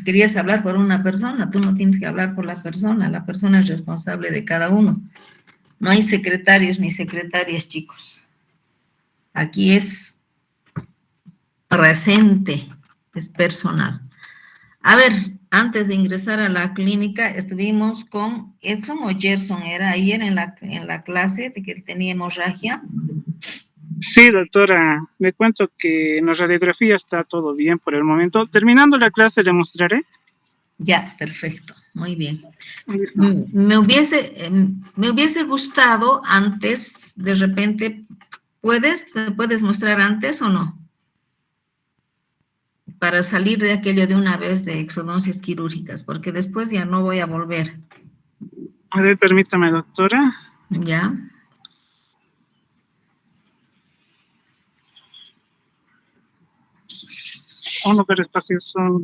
Querías hablar por una persona, tú no tienes que hablar por la persona es responsable de cada uno. No hay secretarios ni secretarias, chicos. Aquí es presente, es personal. A ver, antes de ingresar a la clínica, estuvimos con Edson o Gerson, era ayer en la clase de que tenía hemorragia. Sí, doctora, le cuento que en la radiografía está todo bien por el momento. Terminando la clase le mostraré. Ya, perfecto, muy bien. Me hubiese gustado antes, de repente, ¿puedes mostrar antes o no? Para salir de aquello de una vez de exodoncias quirúrgicas, porque después ya no voy a volver. A ver, permítame, doctora. Ya. Un lugar espacioso.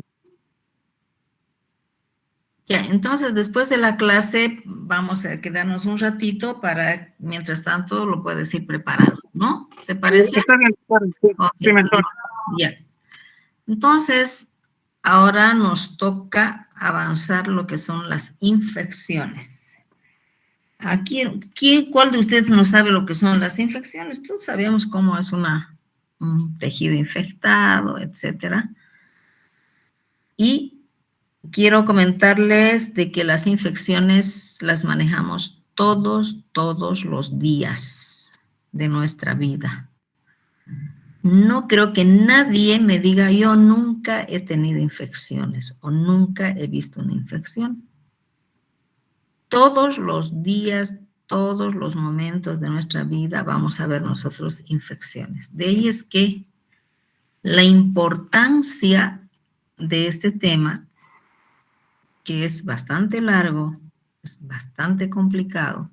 Ya, entonces después de la clase vamos a quedarnos un ratito para, mientras tanto, lo puedes ir preparando, ¿no? ¿Te parece? Está bien, claro, sí, Okay, sí, mejor. Ya. Entonces, ahora nos toca avanzar lo que son las infecciones. Aquí, ¿cuál de ustedes no sabe lo que son las infecciones? Todos sabemos cómo es un tejido infectado, etcétera. Y quiero comentarles de que las infecciones las manejamos todos los días de nuestra vida. No creo que nadie me diga, yo nunca he tenido infecciones o nunca he visto una infección. Todos los días, todos los momentos de nuestra vida vamos a ver nosotros infecciones. De ahí es que la importancia de este tema, que es bastante largo, es bastante complicado,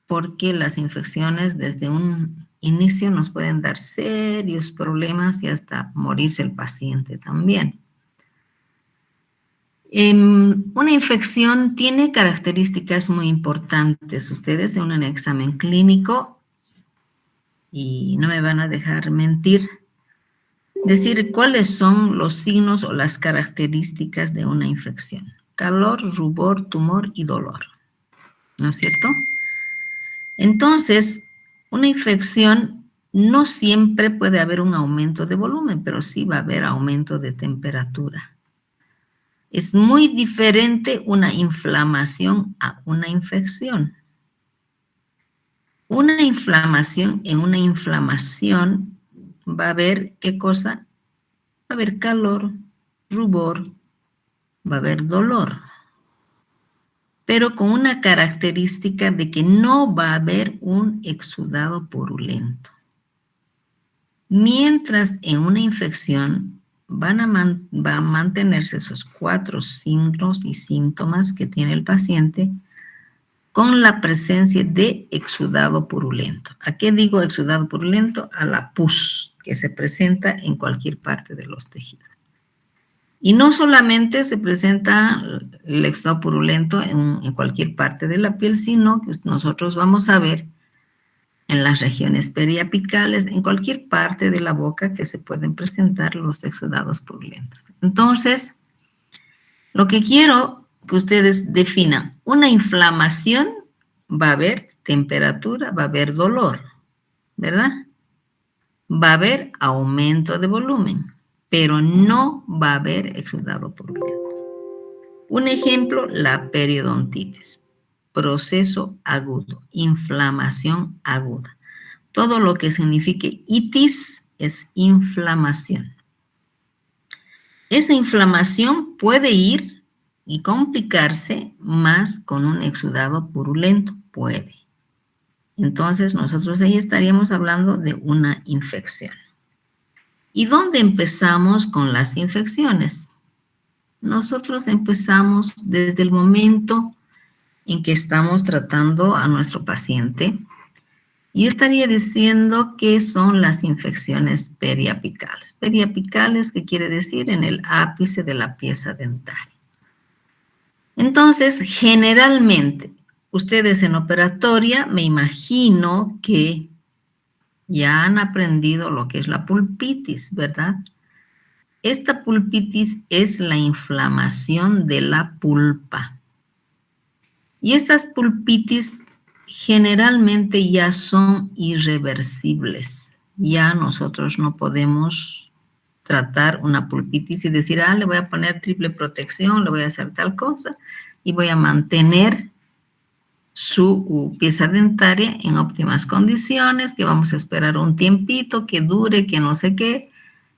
porque las infecciones desde un inicio nos pueden dar serios problemas y hasta morirse el paciente también. Una infección tiene características muy importantes. Ustedes en un examen clínico, y no me van a dejar mentir, decir cuáles son los signos o las características de una infección. Calor, rubor, tumor y dolor. ¿No es cierto? Entonces, una infección no siempre puede haber un aumento de volumen, pero sí va a haber aumento de temperatura. Es muy diferente una inflamación a una infección. Una inflamación, en una inflamación va a haber, ¿qué cosa? Va a haber calor, rubor, va a haber dolor, pero con una característica de que no va a haber un exudado purulento. Mientras en una infección va a mantenerse esos 4 signos y síntomas que tiene el paciente con la presencia de exudado purulento. ¿A qué digo exudado purulento? A la pus que se presenta en cualquier parte de los tejidos. Y no solamente se presenta el exudado purulento en cualquier parte de la piel, sino que nosotros vamos a ver en las regiones periapicales, en cualquier parte de la boca que se pueden presentar los exudados purulentos. Entonces, lo que quiero que ustedes definan, una inflamación va a haber temperatura, va a haber dolor, ¿verdad? Va a haber aumento de volumen, pero no va a haber exudado purulento. Un ejemplo, la periodontitis, proceso agudo, inflamación aguda. Todo lo que signifique itis es inflamación. Esa inflamación puede ir y complicarse más con un exudado purulento, puede. Entonces nosotros ahí estaríamos hablando de una infección. ¿Y dónde empezamos con las infecciones? Nosotros empezamos desde el momento en que estamos tratando a nuestro paciente. Yo estaría diciendo que son las infecciones periapicales. Periapicales, ¿qué quiere decir? En el ápice de la pieza dentaria. Entonces, generalmente, ustedes en operatoria, me imagino que ya han aprendido lo que es la pulpitis, ¿verdad? Esta pulpitis es la inflamación de la pulpa. Y estas pulpitis generalmente ya son irreversibles. Ya nosotros no podemos tratar una pulpitis y decir, le voy a poner triple protección, le voy a hacer tal cosa y voy a mantener su pieza dentaria en óptimas condiciones, que vamos a esperar un tiempito, que dure, que no sé qué,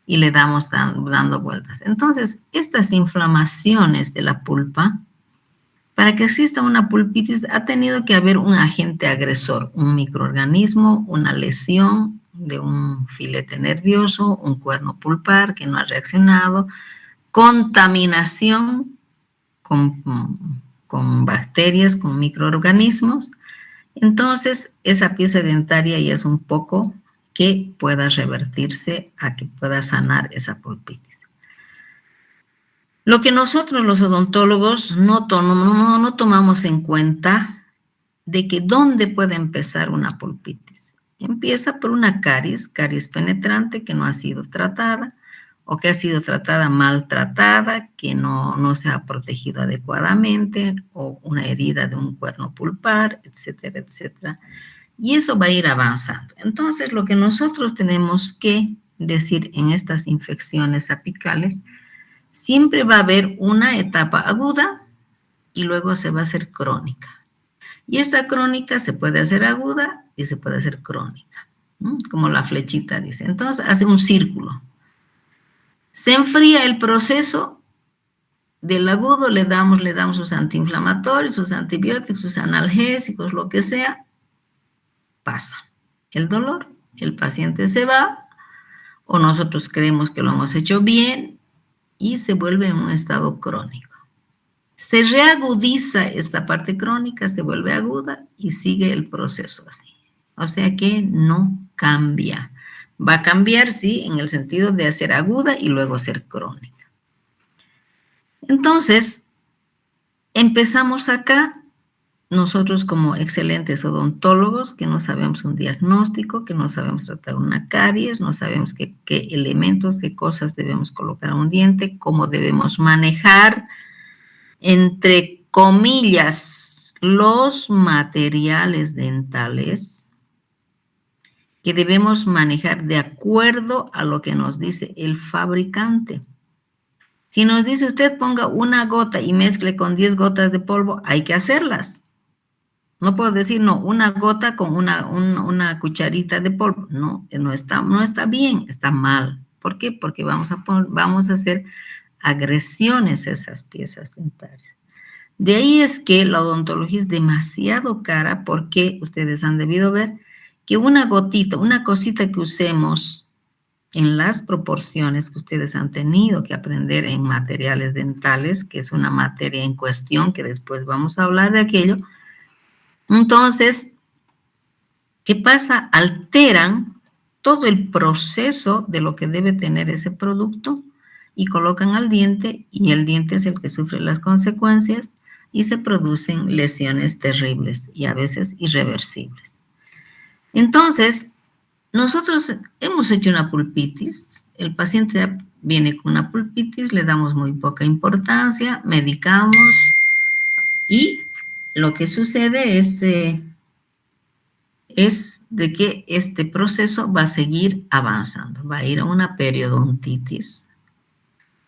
y le damos dando vueltas. Entonces, estas inflamaciones de la pulpa, para que exista una pulpitis, ha tenido que haber un agente agresor, un microorganismo, una lesión de un filete nervioso, un cuerno pulpar que no ha reaccionado, contaminación con bacterias, con microorganismos. Entonces, esa pieza dentaria ya es un poco que pueda revertirse a que pueda sanar esa pulpitis. Lo que nosotros los odontólogos no tomamos en cuenta de que dónde puede empezar una pulpitis. Empieza por una caries penetrante que no ha sido tratada o que ha sido tratada maltratada, que no se ha protegido adecuadamente, o una herida de un cuerno pulpar, etcétera, etcétera. Y eso va a ir avanzando. Entonces, lo que nosotros tenemos que decir en estas infecciones apicales, siempre va a haber una etapa aguda y luego se va a hacer crónica. Y esta crónica se puede hacer aguda y se puede hacer crónica, ¿no? Como la flechita dice. Entonces, hace un círculo. Se enfría el proceso del agudo, le damos sus antiinflamatorios, sus antibióticos, sus analgésicos, lo que sea, pasa el dolor, el paciente se va, o nosotros creemos que lo hemos hecho bien y se vuelve en un estado crónico. Se reagudiza esta parte crónica, se vuelve aguda y sigue el proceso así. O sea que no cambia. Va a cambiar, sí, en el sentido de hacer aguda y luego hacer crónica. Entonces, empezamos acá, nosotros como excelentes odontólogos, que no sabemos un diagnóstico, que no sabemos tratar una caries, no sabemos qué elementos, qué cosas debemos colocar a un diente, cómo debemos manejar, entre comillas, los materiales dentales, que debemos manejar de acuerdo a lo que nos dice el fabricante. Si nos dice usted ponga una gota y mezcle con 10 gotas de polvo, hay que hacerlas. No puedo decir, no, una gota con una cucharita de polvo. No está bien, está mal. ¿Por qué? Porque vamos a hacer agresiones a esas piezas dentarias. De ahí es que la odontología es demasiado cara, porque ustedes han debido ver que una gotita, una cosita que usemos en las proporciones que ustedes han tenido que aprender en materiales dentales, que es una materia en cuestión, que después vamos a hablar de aquello. Entonces, ¿qué pasa? Alteran todo el proceso de lo que debe tener ese producto y colocan al diente, y el diente es el que sufre las consecuencias y se producen lesiones terribles y a veces irreversibles. Entonces, nosotros hemos hecho una pulpitis, el paciente ya viene con una pulpitis, le damos muy poca importancia, medicamos y lo que sucede es de que este proceso va a seguir avanzando, va a ir a una periodontitis.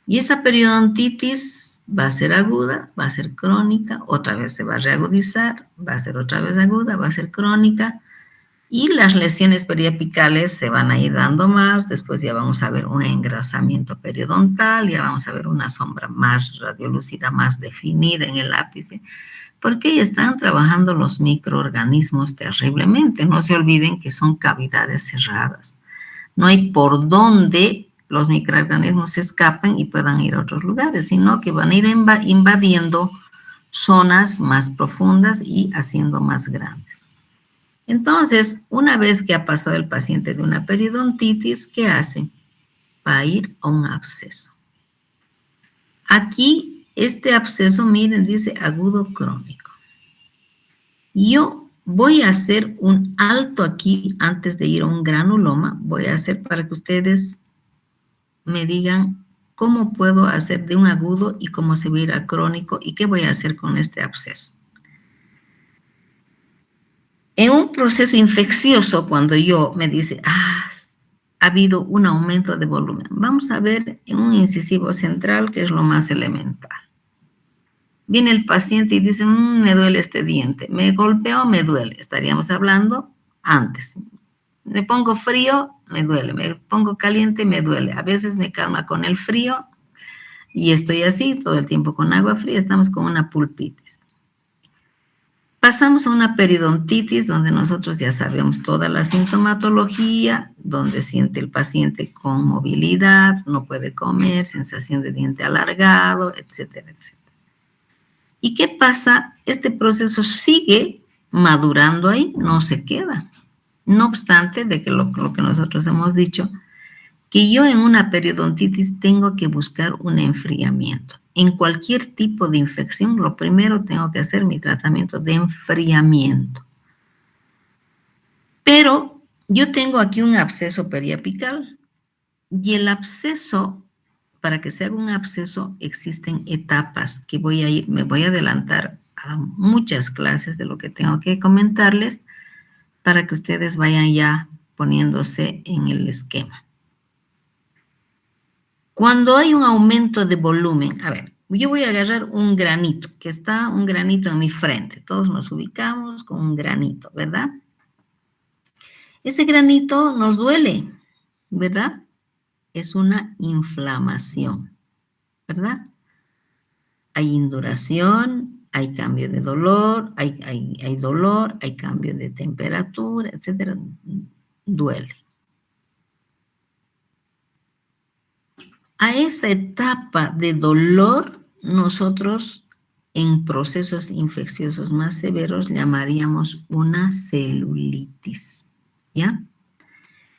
Y esa periodontitis va a ser aguda, va a ser crónica, otra vez se va a reagudizar, va a ser otra vez aguda, va a ser crónica, y las lesiones periapicales se van a ir dando más. Después ya vamos a ver un engrasamiento periodontal, ya vamos a ver una sombra más radiolúcida, más definida en el ápice, porque ya están trabajando los microorganismos terriblemente. No se olviden que son cavidades cerradas. No hay por dónde los microorganismos se escapen y puedan ir a otros lugares, sino que van a ir invadiendo zonas más profundas y haciendo más grandes. Entonces, una vez que ha pasado el paciente de una periodontitis, ¿qué hace? Va a ir a un absceso. Aquí, este absceso, miren, dice agudo crónico. Yo voy a hacer un alto aquí antes de ir a un granuloma. Voy a hacer para que ustedes me digan cómo puedo hacer de un agudo y cómo se va a ir a crónico y qué voy a hacer con este absceso. En un proceso infeccioso, cuando yo me dice, ha habido un aumento de volumen, vamos a ver en un incisivo central, que es lo más elemental. Viene el paciente y dice, me duele este diente, me golpeó, me duele. Estaríamos hablando antes. Me pongo frío, me duele, me pongo caliente, me duele. A veces me calma con el frío y estoy así todo el tiempo con agua fría, estamos con una pulpitis. Pasamos a una periodontitis, donde nosotros ya sabemos toda la sintomatología, donde siente el paciente con movilidad, no puede comer, sensación de diente alargado, etcétera, etcétera. ¿Y qué pasa? Este proceso sigue madurando ahí, no se queda. No obstante de que lo que nosotros hemos dicho, que yo en una periodontitis tengo que buscar un enfriamiento. En cualquier tipo de infección, lo primero tengo que hacer mi tratamiento de enfriamiento. Pero yo tengo aquí un absceso periapical y el absceso, para que se haga un absceso, existen etapas que me voy a adelantar a muchas clases de lo que tengo que comentarles para que ustedes vayan ya poniéndose en el esquema. Cuando hay un aumento de volumen, a ver, yo voy a agarrar un granito, que está un granito en mi frente. Todos nos ubicamos con un granito, ¿verdad? Ese granito nos duele, ¿verdad? Es una inflamación, ¿verdad? Hay induración, hay cambio de dolor, hay dolor, hay cambio de temperatura, etcétera. Duele. A esa etapa de dolor, nosotros en procesos infecciosos más severos llamaríamos una celulitis, ¿ya?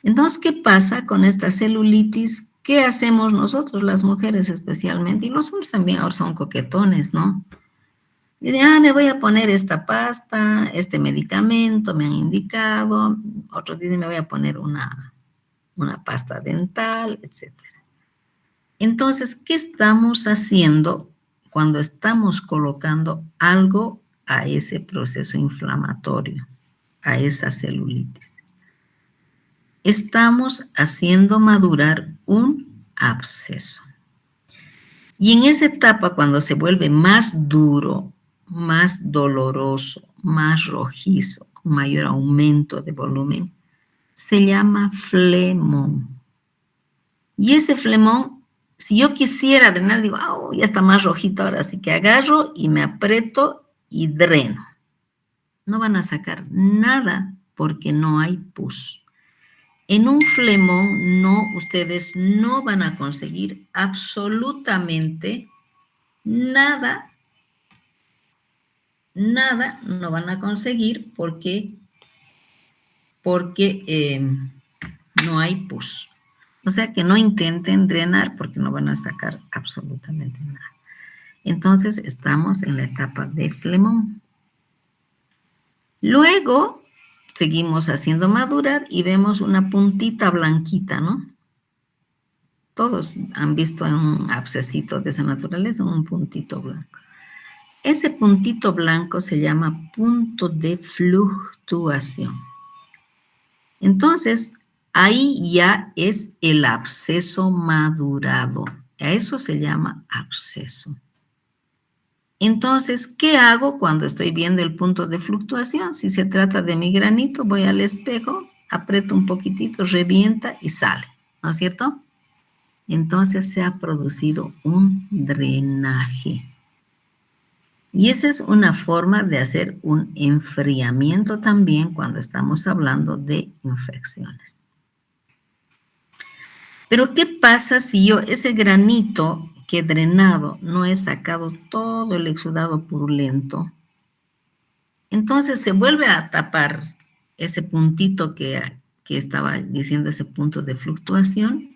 Entonces, ¿qué pasa con esta celulitis? ¿Qué hacemos nosotros, las mujeres especialmente? Y los hombres también ahora son coquetones, ¿no? Dicen, me voy a poner esta pasta, este medicamento, me han indicado. Otros dicen, me voy a poner una pasta dental, etc. Entonces, ¿qué estamos haciendo cuando estamos colocando algo a ese proceso inflamatorio, a esa celulitis? Estamos haciendo madurar un absceso. Y en esa etapa, cuando se vuelve más duro, más doloroso, más rojizo, con mayor aumento de volumen, se llama flemón. Y ese flemón, si yo quisiera drenar, digo, ya está más rojito, ahora sí que agarro y me aprieto y dreno. No van a sacar nada porque no hay pus. En un flemón, ustedes no van a conseguir absolutamente nada, no van a conseguir porque no hay pus. O sea que no intenten drenar porque no van a sacar absolutamente nada. Entonces estamos en la etapa de flemón. Luego seguimos haciendo madurar y vemos una puntita blanquita, ¿no? Todos han visto en un abscesito de esa naturaleza un puntito blanco. Ese puntito blanco se llama punto de fluctuación. Entonces, ahí ya es el absceso madurado. A eso se llama absceso. Entonces, ¿qué hago cuando estoy viendo el punto de fluctuación? Si se trata de mi granito, voy al espejo, aprieto un poquitito, revienta y sale, ¿no es cierto? Entonces se ha producido un drenaje. Y esa es una forma de hacer un enfriamiento también cuando estamos hablando de infecciones. Pero ¿qué pasa si yo ese granito que he drenado no he sacado todo el exudado purulento? Entonces se vuelve a tapar ese puntito que estaba diciendo, ese punto de fluctuación,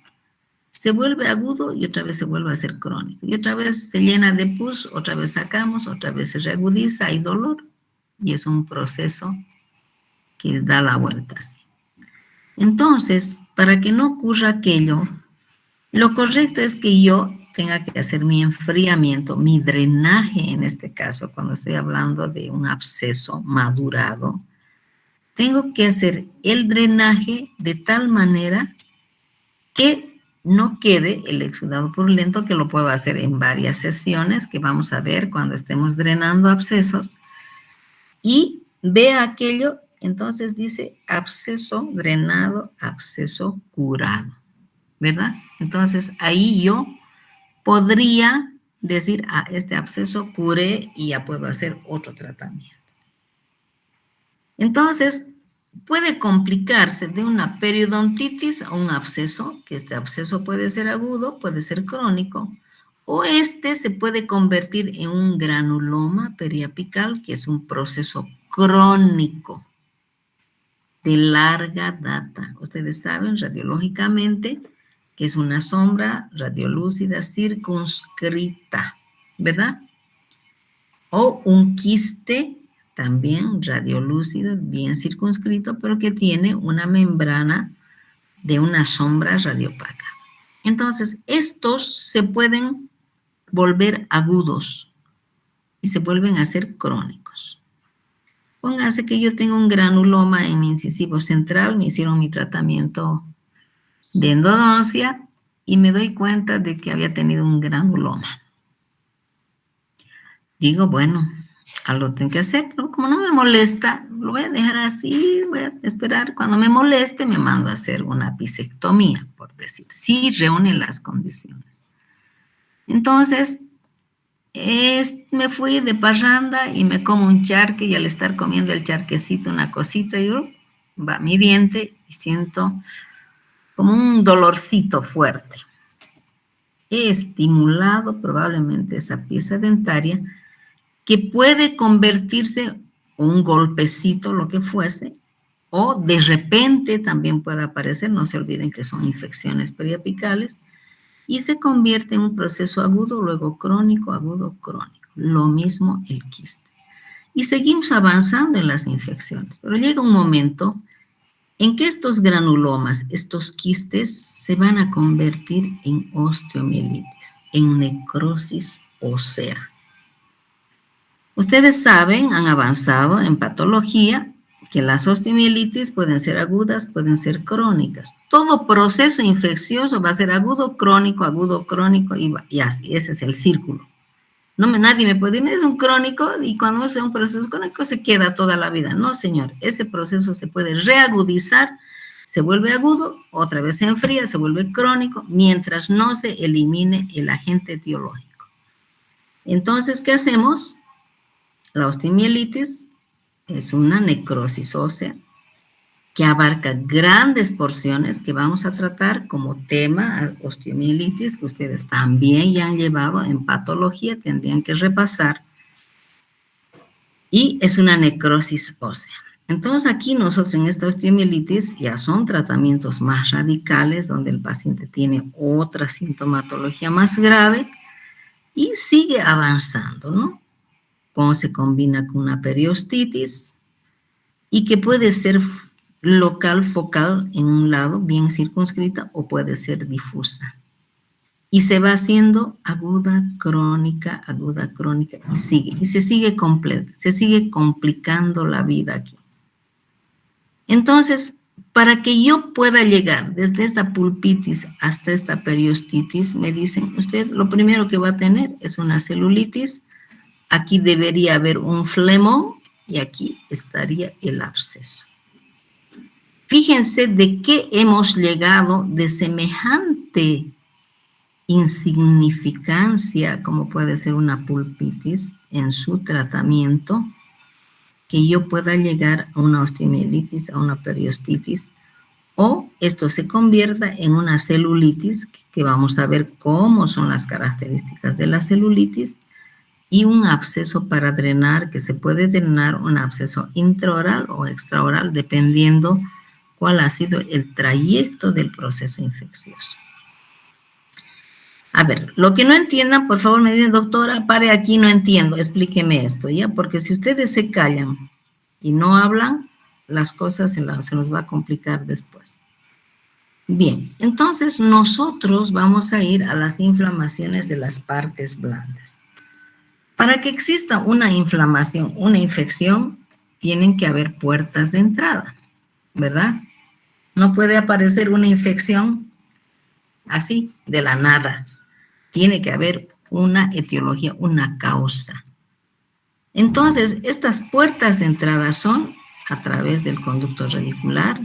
se vuelve agudo y otra vez se vuelve a ser crónico. Y otra vez se llena de pus, otra vez sacamos, otra vez se reagudiza, hay dolor. Y es un proceso que da la vuelta así. Entonces, para que no ocurra aquello, lo correcto es que yo tenga que hacer mi enfriamiento, mi drenaje en este caso, cuando estoy hablando de un absceso madurado, tengo que hacer el drenaje de tal manera que no quede el exudado purulento, que lo puedo hacer en varias sesiones que vamos a ver cuando estemos drenando abscesos. Y vea aquello, entonces dice absceso drenado, absceso curado, ¿verdad? Entonces ahí yo podría decir, este absceso curé y ya puedo hacer otro tratamiento. Entonces, puede complicarse de una periodontitis a un absceso, que este absceso puede ser agudo, puede ser crónico, o se puede convertir en un granuloma periapical, que es un proceso crónico de larga data. Ustedes saben radiológicamente que es una sombra radiolúcida circunscrita, ¿verdad? O un quiste también radiolúcido, bien circunscrito, pero que tiene una membrana de una sombra radiopaca. Entonces, estos se pueden volver agudos y se vuelven a ser crónicos. Póngase que yo tengo un granuloma en mi incisivo central, me hicieron mi tratamiento de endodoncia y me doy cuenta de que había tenido un granuloma. Digo, bueno, algo tengo que hacer, pero como no me molesta, lo voy a dejar así, voy a esperar. Cuando me moleste, me mando a hacer una apicectomía, por decir, si reúne las condiciones. Entonces, me fui de parranda y me como un charque, y al estar comiendo el charquecito, una cosita, yo va mi diente y siento como un dolorcito fuerte. He estimulado probablemente esa pieza dentaria, que puede convertirse un golpecito, lo que fuese, o de repente también puede aparecer, no se olviden que son infecciones periapicales, y se convierte en un proceso agudo, luego crónico, agudo, crónico. Lo mismo el quiste. Y seguimos avanzando en las infecciones, pero llega un momento en que estos granulomas, estos quistes, se van a convertir en osteomielitis, en necrosis ósea. Ustedes saben, han avanzado en patología, que las osteomielitis pueden ser agudas, pueden ser crónicas. Todo proceso infeccioso va a ser agudo, crónico, y así, ese es el círculo. Nadie me puede decir, es un crónico, y cuando es un proceso crónico se queda toda la vida. No, señor, ese proceso se puede reagudizar, se vuelve agudo, otra vez se enfría, se vuelve crónico, mientras no se elimine el agente etiológico. Entonces, ¿qué hacemos? La osteomielitis es una necrosis ósea que abarca grandes porciones que vamos a tratar como tema, osteomielitis, que ustedes también ya han llevado en patología, tendrían que repasar, y es una necrosis ósea. Entonces aquí nosotros en esta osteomielitis ya son tratamientos más radicales, donde el paciente tiene otra sintomatología más grave y sigue avanzando, ¿no? Cómo se combina con una periostitis y que puede ser local, focal en un lado, bien circunscrita, o puede ser difusa. Y se va haciendo aguda, crónica, y se sigue complicando la vida aquí. Entonces, para que yo pueda llegar desde esta pulpitis hasta esta periostitis, me dicen, usted lo primero que va a tener es una celulitis. Aquí debería haber un flemón y aquí estaría el absceso. Fíjense de qué hemos llegado de semejante insignificancia como puede ser una pulpitis en su tratamiento, que yo pueda llegar a una osteomielitis, a una periostitis, o esto se convierta en una celulitis, que vamos a ver cómo son las características de la celulitis, y un absceso para drenar, que se puede drenar un absceso intraoral o extraoral, dependiendo cuál ha sido el trayecto del proceso infeccioso. A ver, lo que no entiendan, por favor me dicen, doctora, pare aquí, no entiendo, explíqueme esto, ¿ya? Porque si ustedes se callan y no hablan, las cosas se nos va a complicar después. Bien, entonces nosotros vamos a ir a las inflamaciones de las partes blandas. Para que exista una inflamación, una infección, tienen que haber puertas de entrada, ¿verdad? No puede aparecer una infección así, de la nada. Tiene que haber una etiología, una causa. Entonces, estas puertas de entrada son a través del conducto radicular,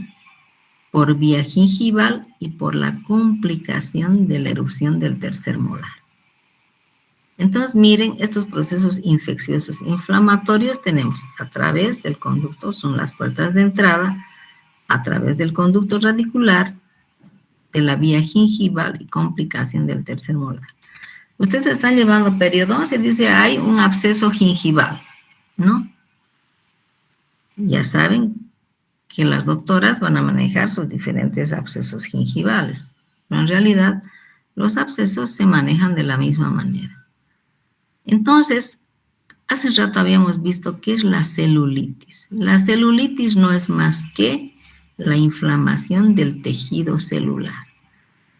por vía gingival y por la complicación de la erupción del tercer molar. Entonces, miren, estos procesos infecciosos inflamatorios tenemos a través del conducto, son las puertas de entrada, a través del conducto radicular, de la vía gingival y complicación del tercer molar. Ustedes están llevando periodoncia, dice, hay un absceso gingival, ¿no? Ya saben que las doctoras van a manejar sus diferentes abscesos gingivales, pero en realidad los abscesos se manejan de la misma manera. Entonces, hace rato habíamos visto qué es la celulitis. La celulitis no es más que la inflamación del tejido celular,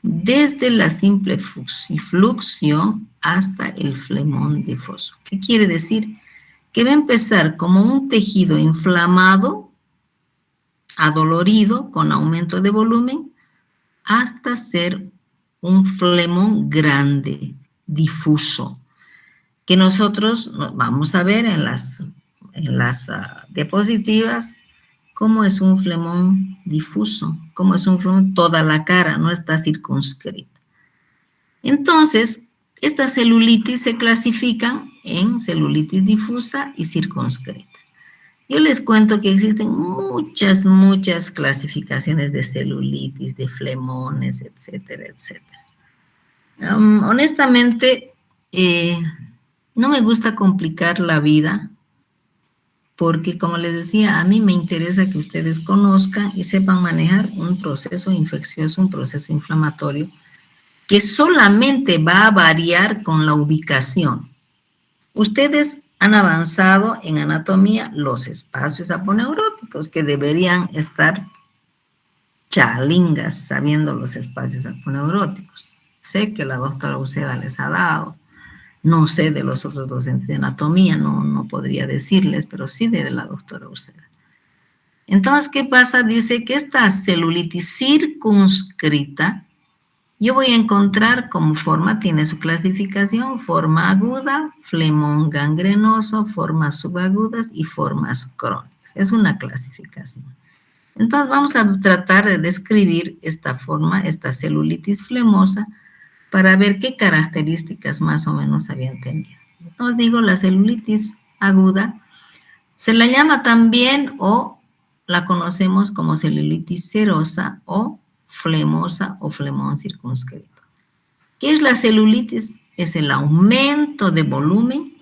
desde la simple fluxión hasta el flemón difuso. ¿Qué quiere decir? Que va a empezar como un tejido inflamado, adolorido, con aumento de volumen, hasta ser un flemón grande, difuso, que nosotros vamos a ver en las diapositivas cómo es un flemón difuso, cómo es un flemón, toda la cara, no está circunscrita. Entonces, estas celulitis se clasifican en celulitis difusa y circunscrita. Yo les cuento que existen muchas clasificaciones de celulitis, de flemones, etcétera, etcétera. Honestamente, no me gusta complicar la vida porque, como les decía, a mí me interesa que ustedes conozcan y sepan manejar un proceso infeccioso, un proceso inflamatorio, que solamente va a variar con la ubicación. Ustedes han avanzado en anatomía los espacios aponeuróticos, que deberían estar chalingas sabiendo los espacios aponeuróticos. Sé que la doctora Uceda les ha dado, no sé de los otros docentes de anatomía, no podría decirles, pero sí de la doctora Uceda. Entonces, ¿qué pasa? Dice que esta celulitis circunscrita, yo voy a encontrar como forma, tiene su clasificación, forma aguda, flemón gangrenoso, formas subagudas y formas crónicas. Es una clasificación. Entonces vamos a tratar de describir esta forma, esta celulitis flemosa, para ver qué características más o menos habían tenido. Entonces digo, la celulitis aguda se la llama también o la conocemos como celulitis serosa o flemosa o flemón circunscrito. ¿Qué es la celulitis? Es el aumento de volumen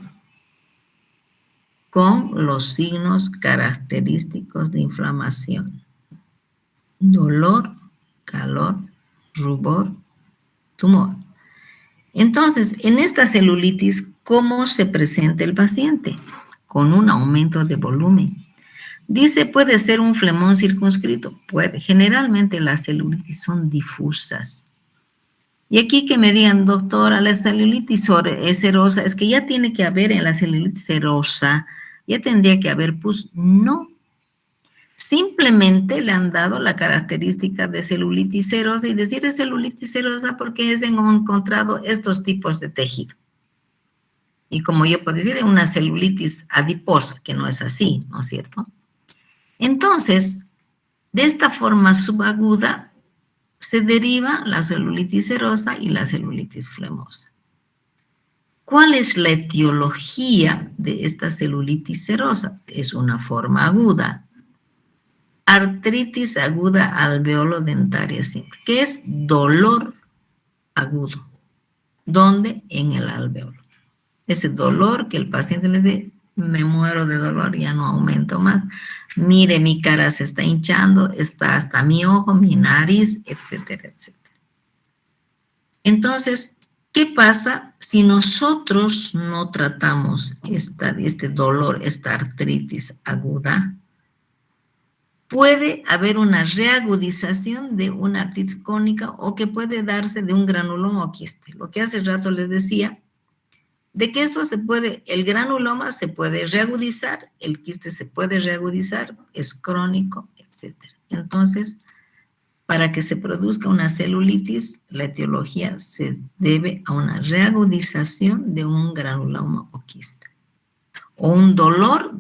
con los signos característicos de inflamación. Dolor, calor, rubor, tumor. Entonces, en esta celulitis, ¿cómo se presenta el paciente? Con un aumento de volumen. Dice, puede ser un flemón circunscrito. Puede. Generalmente las celulitis son difusas. Y aquí que me digan, doctora, la celulitis es serosa, es que ya tiene que haber en la celulitis serosa, ya tendría que haber pus. No. Simplemente le han dado la característica de celulitis serosa y decir es celulitis serosa porque se han encontrado estos tipos de tejido. Y como yo puedo decir, es una celulitis adiposa, que no es así, ¿no es cierto? Entonces, de esta forma subaguda se deriva la celulitis serosa y la celulitis flemosa. ¿Cuál es la etiología de esta celulitis serosa? Es una forma aguda. Artritis aguda alveolo-dentaria simple, que es dolor agudo. ¿Dónde? En el alveolo. Ese dolor que el paciente les dice, me muero de dolor, ya no aumento más. Mire, mi cara se está hinchando, está hasta mi ojo, mi nariz, etcétera, etcétera. Entonces, ¿qué pasa si nosotros no tratamos este dolor, esta artritis aguda? puede haber una reagudización de una artritis crónica o que puede darse de un granuloma o quiste. Lo que hace rato les decía, de que esto se puede, el granuloma se puede reagudizar, el quiste se puede reagudizar, es crónico, etc. Entonces, para que se produzca una celulitis, la etiología se debe a una reagudización de un granuloma o quiste. O un dolor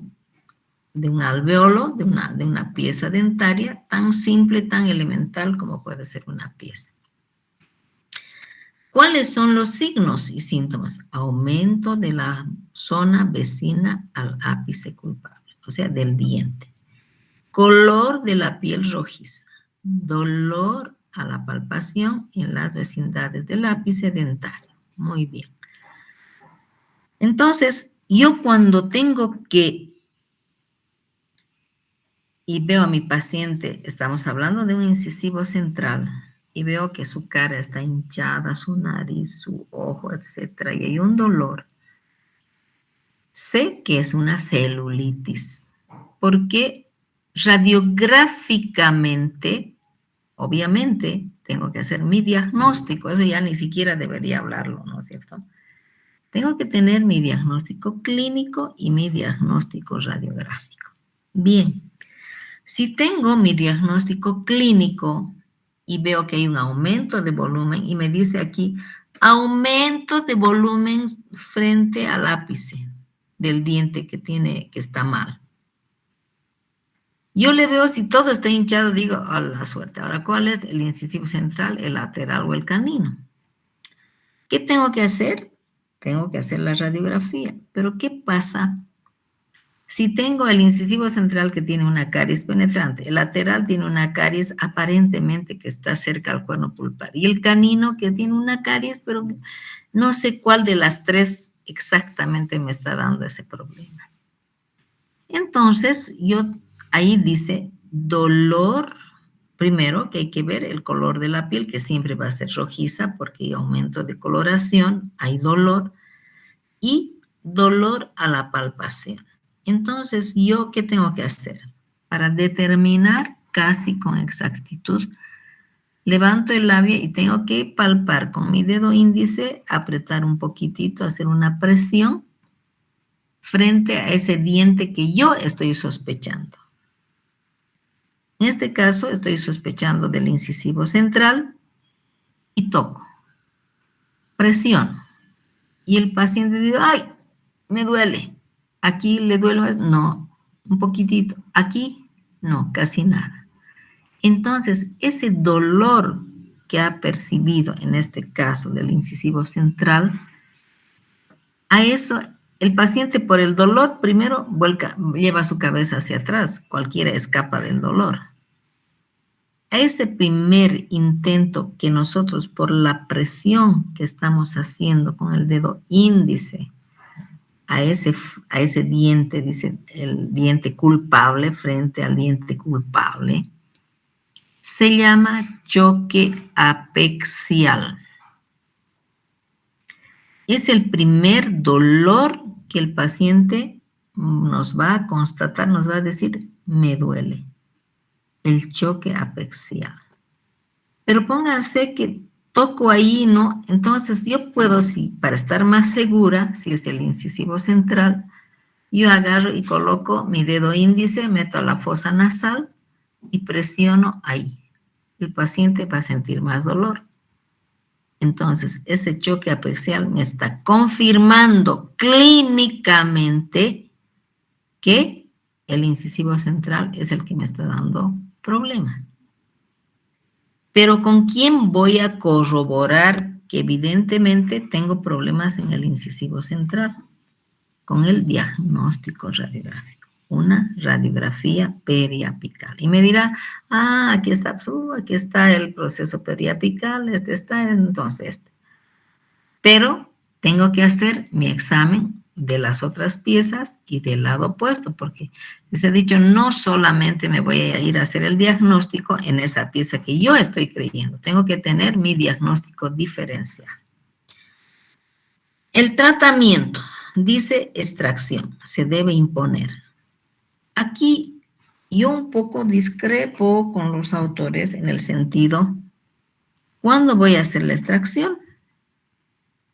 de un alveolo, de una pieza dentaria, tan simple, tan elemental como puede ser una pieza. ¿Cuáles son los signos y síntomas? Aumento de la zona vecina al ápice culpable, o sea, del diente. Color de la piel rojiza. Dolor a la palpación en las vecindades del ápice dentario. Muy bien. Entonces, yo cuando tengo que y veo a mi paciente, estamos hablando de un incisivo central, y veo que su cara está hinchada, su nariz, su ojo, etcétera, y hay un dolor. Sé que es una celulitis, porque radiográficamente, obviamente, tengo que hacer mi diagnóstico, eso ya ni siquiera debería hablarlo, ¿no es cierto? Tengo que tener mi diagnóstico clínico y mi diagnóstico radiográfico. Bien. Si tengo mi diagnóstico clínico y veo que hay un aumento de volumen y me dice aquí, aumento de volumen frente al ápice del diente que está mal. Yo le veo si todo está hinchado, digo, a la suerte. Ahora, ¿cuál es el incisivo central, el lateral o el canino? ¿Qué tengo que hacer? Tengo que hacer la radiografía. Pero ¿qué pasa si tengo el incisivo central que tiene una caries penetrante, el lateral tiene una caries aparentemente que está cerca al cuerno pulpar, y el canino que tiene una caries, pero no sé cuál de las tres exactamente me está dando ese problema? Entonces, ahí dice dolor, primero que hay que ver el color de la piel, que siempre va a ser rojiza porque hay aumento de coloración, hay dolor, y dolor a la palpación. Entonces, ¿yo qué tengo que hacer? Para determinar casi con exactitud, levanto el labio y tengo que palpar con mi dedo índice, apretar un poquitito, hacer una presión frente a ese diente que yo estoy sospechando. En este caso, estoy sospechando del incisivo central y toco. Presiono. Y el paciente dice, ¡ay! Me duele. ¿Aquí le duele? No, un poquitito. Aquí, no, casi nada. Entonces, ese dolor que ha percibido, en este caso del incisivo central, a eso, el paciente por el dolor primero lleva su cabeza hacia atrás, cualquiera escapa del dolor. A ese primer intento que nosotros, por la presión que estamos haciendo con el dedo índice, a ese diente, dice el diente culpable frente al diente culpable, se llama choque apexial. Es el primer dolor que el paciente nos va a constatar, nos va a decir, me duele. El choque apexial. Pero pónganse que toco ahí, ¿no? Entonces yo puedo, sí, para estar más segura, si es el incisivo central, yo agarro y coloco mi dedo índice, meto a la fosa nasal y presiono ahí. El paciente va a sentir más dolor. Entonces, ese choque apexial me está confirmando clínicamente que el incisivo central es el que me está dando problemas. Pero ¿con quién voy a corroborar que evidentemente tengo problemas en el incisivo central? Con el diagnóstico radiográfico, una radiografía periapical. Y me dirá, aquí está el proceso periapical, entonces. Pero tengo que hacer mi examen de las otras piezas y del lado opuesto, porque les he dicho, no solamente me voy a ir a hacer el diagnóstico en esa pieza que yo estoy creyendo, tengo que tener mi diagnóstico diferencial. El tratamiento, dice extracción, se debe imponer. Aquí Yo un poco discrepo con los autores en el sentido, ¿cuándo voy a hacer la extracción?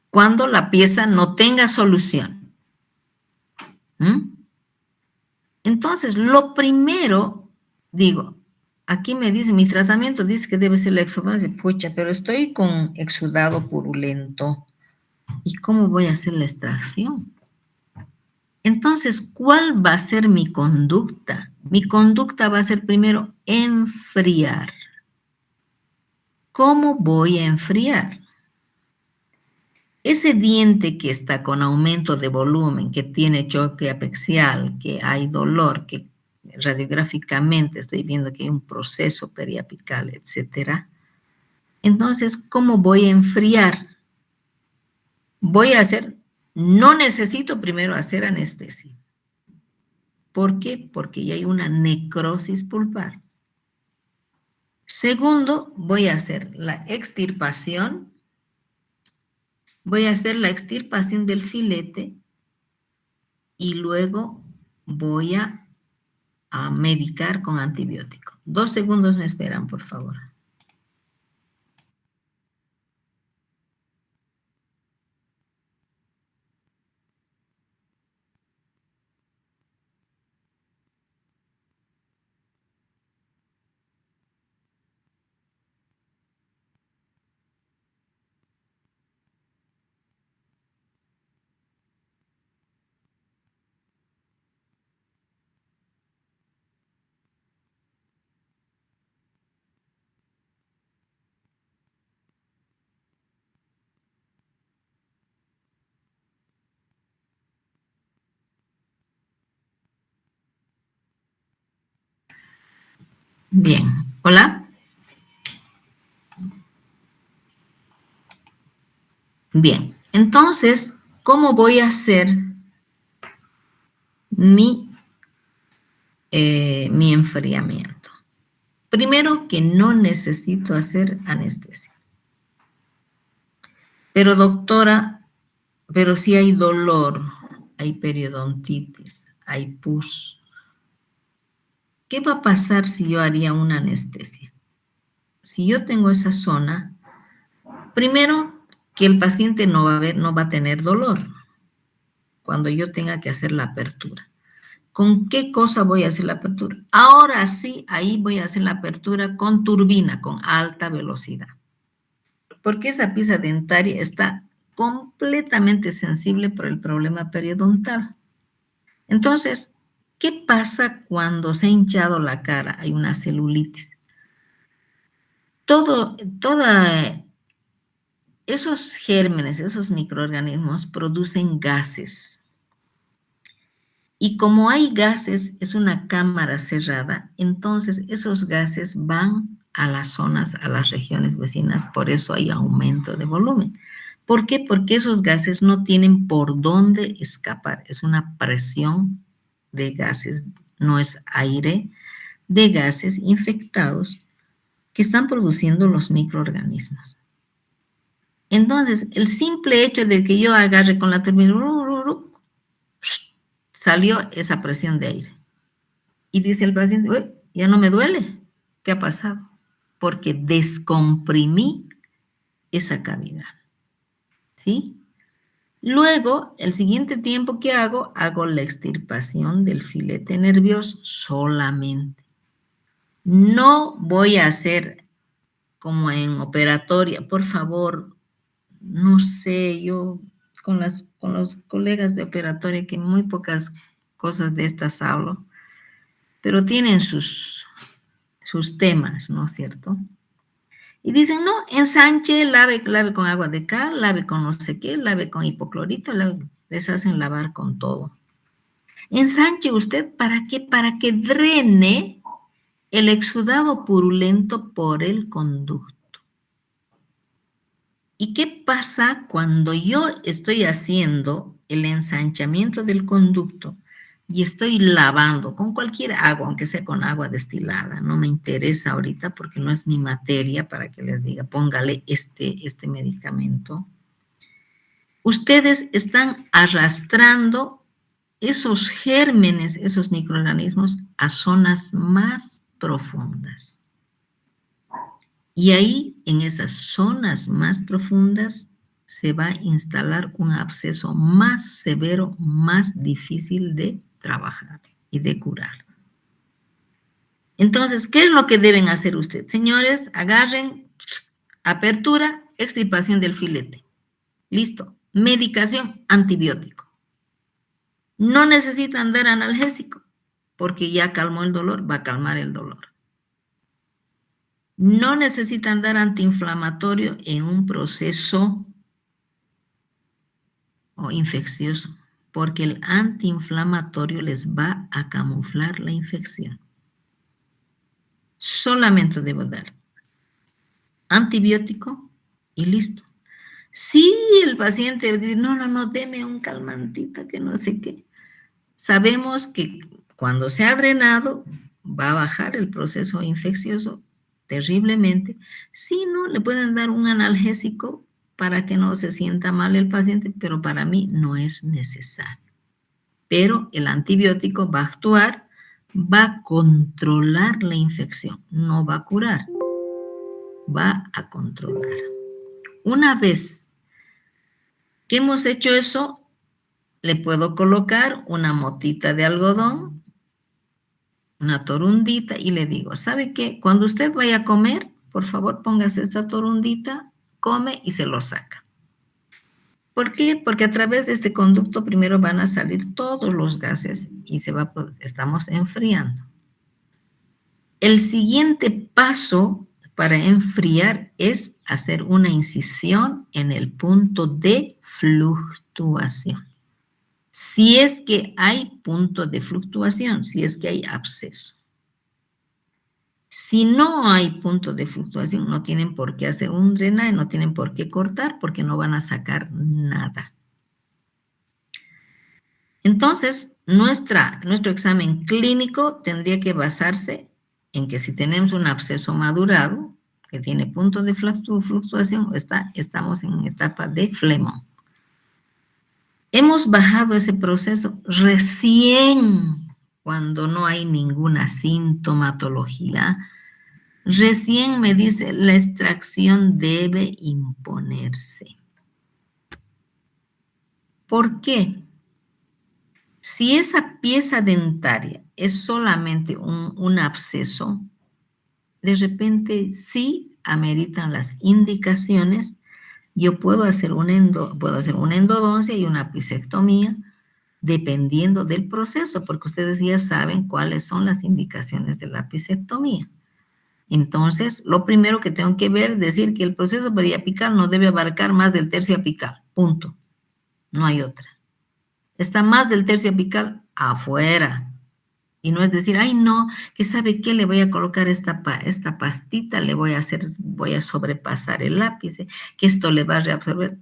Cuando la pieza no tenga solución. Entonces, lo primero, digo, aquí me dice, mi tratamiento dice que debe ser la exudación, pucha, pero estoy con exudado purulento. ¿Y cómo voy a hacer la extracción? Entonces, ¿cuál va a ser mi conducta? Mi conducta va a ser primero enfriar. ¿Cómo voy a enfriar? Ese diente que está con aumento de volumen, que tiene choque apexial, que hay dolor, que radiográficamente estoy viendo que hay un proceso periapical, etcétera. Entonces, ¿cómo voy a enfriar? Voy a hacer, no necesito primero hacer anestesia. ¿Por qué? Porque ya hay una necrosis pulpar. Segundo, voy a hacer la extirpación. Voy a hacer la extirpación del filete y luego voy a medicar con antibiótico. 2 segundos me esperan, por favor. Bien, hola. Bien, entonces, ¿cómo voy a hacer mi enfriamiento? Primero que no necesito hacer anestesia. Pero doctora, pero si hay dolor, hay periodontitis, hay pus. ¿Qué va a pasar si yo haría una anestesia? Si yo tengo esa zona, primero que el paciente no va a tener dolor cuando yo tenga que hacer la apertura. ¿Con qué cosa voy a hacer la apertura? Ahora sí, ahí voy a hacer la apertura con turbina, con alta velocidad. Porque esa pieza dentaria está completamente sensible por el problema periodontal. Entonces, ¿qué pasa cuando se ha hinchado la cara? Hay una celulitis. Esos gérmenes, esos microorganismos producen gases. Y como hay gases, es una cámara cerrada, entonces esos gases van a las zonas, a las regiones vecinas, por eso hay aumento de volumen. ¿Por qué? Porque esos gases no tienen por dónde escapar, es una presión de gases, no es aire, de gases infectados que están produciendo los microorganismos. Entonces, el simple hecho de que yo agarre con la turbina, salió esa presión de aire. Y dice el paciente, ya no me duele. ¿Qué ha pasado? Porque descomprimí esa cavidad. ¿Sí? Luego, el siguiente tiempo que hago la extirpación del filete nervioso solamente. No voy a hacer como en operatoria, por favor, no sé, yo con los colegas de operatoria, que muy pocas cosas de estas hablo, pero tienen sus temas, ¿no es cierto? Y dicen, no, ensanche, lave con agua de cal, lave con no sé qué, lave con hipoclorito, les hacen lavar con todo. Ensanche usted, ¿para qué? Para que drene el exudado purulento por el conducto. ¿Y qué pasa cuando yo estoy haciendo el ensanchamiento del conducto y estoy lavando con cualquier agua, aunque sea con agua destilada? No me interesa ahorita porque no es mi materia para que les diga, póngale este medicamento. Ustedes están arrastrando esos gérmenes, esos microorganismos, a zonas más profundas. Y ahí, en esas zonas más profundas, se va a instalar un absceso más severo, más difícil de trabajar y de curar. Entonces, ¿qué es lo que deben hacer ustedes? Señores, agarren, apertura, extirpación del filete. Listo. Medicación, antibiótico. No necesitan dar analgésico, porque ya calmó el dolor, va a calmar el dolor. No necesitan dar antiinflamatorio en un proceso infeccioso, porque el antiinflamatorio les va a camuflar la infección. Solamente debo dar antibiótico y listo. Si el paciente dice, no, deme un calmantito, que no sé qué. Sabemos que cuando se ha drenado, va a bajar el proceso infeccioso terriblemente. Si no, le pueden dar un analgésico para que no se sienta mal el paciente, pero para mí no es necesario. Pero el antibiótico va a actuar, va a controlar la infección, no va a curar, va a controlar. Una vez que hemos hecho eso, le puedo colocar una motita de algodón, una torundita, y le digo, ¿sabe qué? Cuando usted vaya a comer, por favor póngase esta torundita, come y se lo saca. ¿Por qué? Porque a través de este conducto primero van a salir todos los gases y estamos enfriando. El siguiente paso para enfriar es hacer una incisión en el punto de fluctuación. Si es que hay punto de fluctuación, si es que hay absceso. Si no hay punto de fluctuación, no tienen por qué hacer un drenaje, no tienen por qué cortar, porque no van a sacar nada. Entonces, nuestro examen clínico tendría que basarse en que si tenemos un absceso madurado, que tiene punto de fluctuación, estamos en etapa de flemón. Hemos bajado ese proceso recién cuando no hay ninguna sintomatología. Recién me dice, la extracción debe imponerse. ¿Por qué? Si esa pieza dentaria es solamente un absceso, de repente sí ameritan las indicaciones. Yo puedo hacer una endodoncia y una apicectomía dependiendo del proceso, porque ustedes ya saben cuáles son las indicaciones de la apicectomía. Entonces, lo primero que tengo que ver es decir que el proceso periapical no debe abarcar más del tercio apical, punto. No hay otra. Está más del tercio apical afuera. Y no es decir, ay no, que sabe qué, le voy a colocar esta pastita, voy a sobrepasar el lápiz, que esto le va a reabsorber.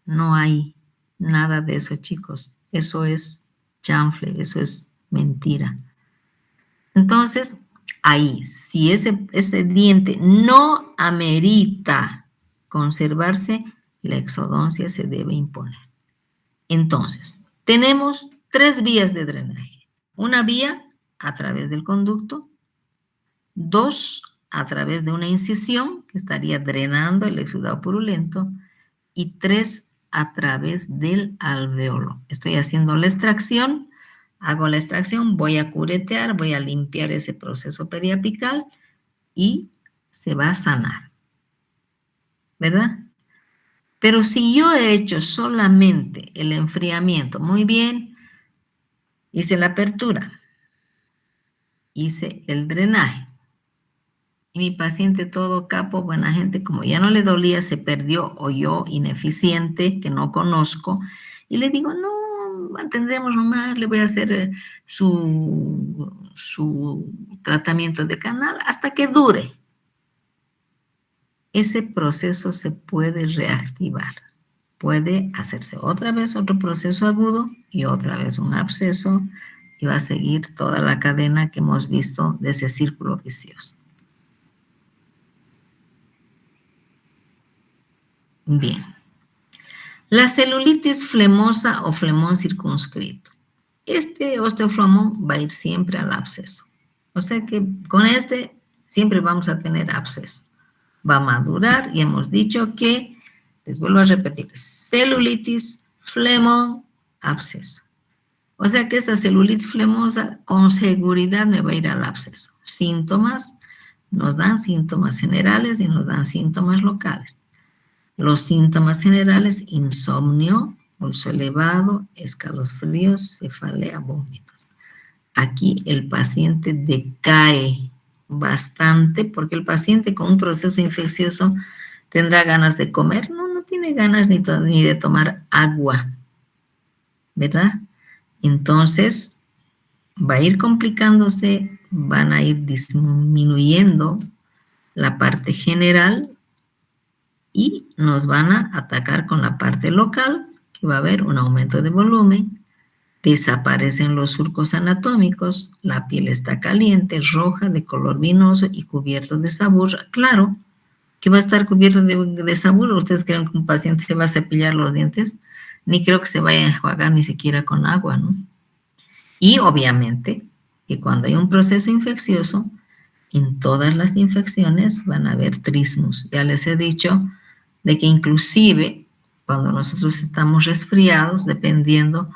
No hay nada de eso, chicos. Eso es chanfle, eso es mentira. Entonces, ahí, si ese diente no amerita conservarse, la exodoncia se debe imponer. Entonces, tenemos 3 vías de drenaje. Una vía a través del conducto, 2 a través de una incisión que estaría drenando el exudado purulento y 3 a través del alveolo. Estoy haciendo la extracción, hago la extracción, voy a curetear, voy a limpiar ese proceso periapical y se va a sanar, ¿verdad? Pero si yo he hecho solamente el enfriamiento, muy bien, hice la apertura, hice el drenaje, y mi paciente todo capo, buena gente, como ya no le dolía, se perdió, o yo ineficiente, que no conozco, y le digo, no, mantendremos nomás, le voy a hacer su tratamiento de canal hasta que dure. Ese proceso se puede reactivar. Puede hacerse otra vez otro proceso agudo y otra vez un absceso, y va a seguir toda la cadena que hemos visto de ese círculo vicioso. Bien. La celulitis flemosa o flemón circunscrito. este osteoflamón va a ir siempre al absceso. O sea que con este siempre vamos a tener absceso. Va a madurar y hemos dicho que, les vuelvo a repetir, celulitis, flemón, absceso. O sea que esta celulitis flemosa con seguridad me va a ir al absceso. Síntomas, nos dan síntomas generales y nos dan síntomas locales. Los síntomas generales, insomnio, pulso elevado, escalofríos, cefalea, vómitos. Aquí el paciente decae bastante porque el paciente con un proceso infeccioso tendrá ganas de comer, no tiene ganas ni de tomar agua, ¿verdad? Entonces va a ir complicándose, van a ir disminuyendo la parte general y nos van a atacar con la parte local, que va a haber un aumento de volumen, desaparecen los surcos anatómicos, la piel está caliente, roja, de color vinoso y cubierto de sabor. Claro que va a estar cubierto de sabor. ¿Ustedes creen que un paciente se va a cepillar los dientes? Ni creo que se vaya a enjuagar ni siquiera con agua, ¿no? Y obviamente que cuando hay un proceso infeccioso, en todas las infecciones van a haber trismus. Ya les he dicho de que inclusive cuando nosotros estamos resfriados, dependiendo,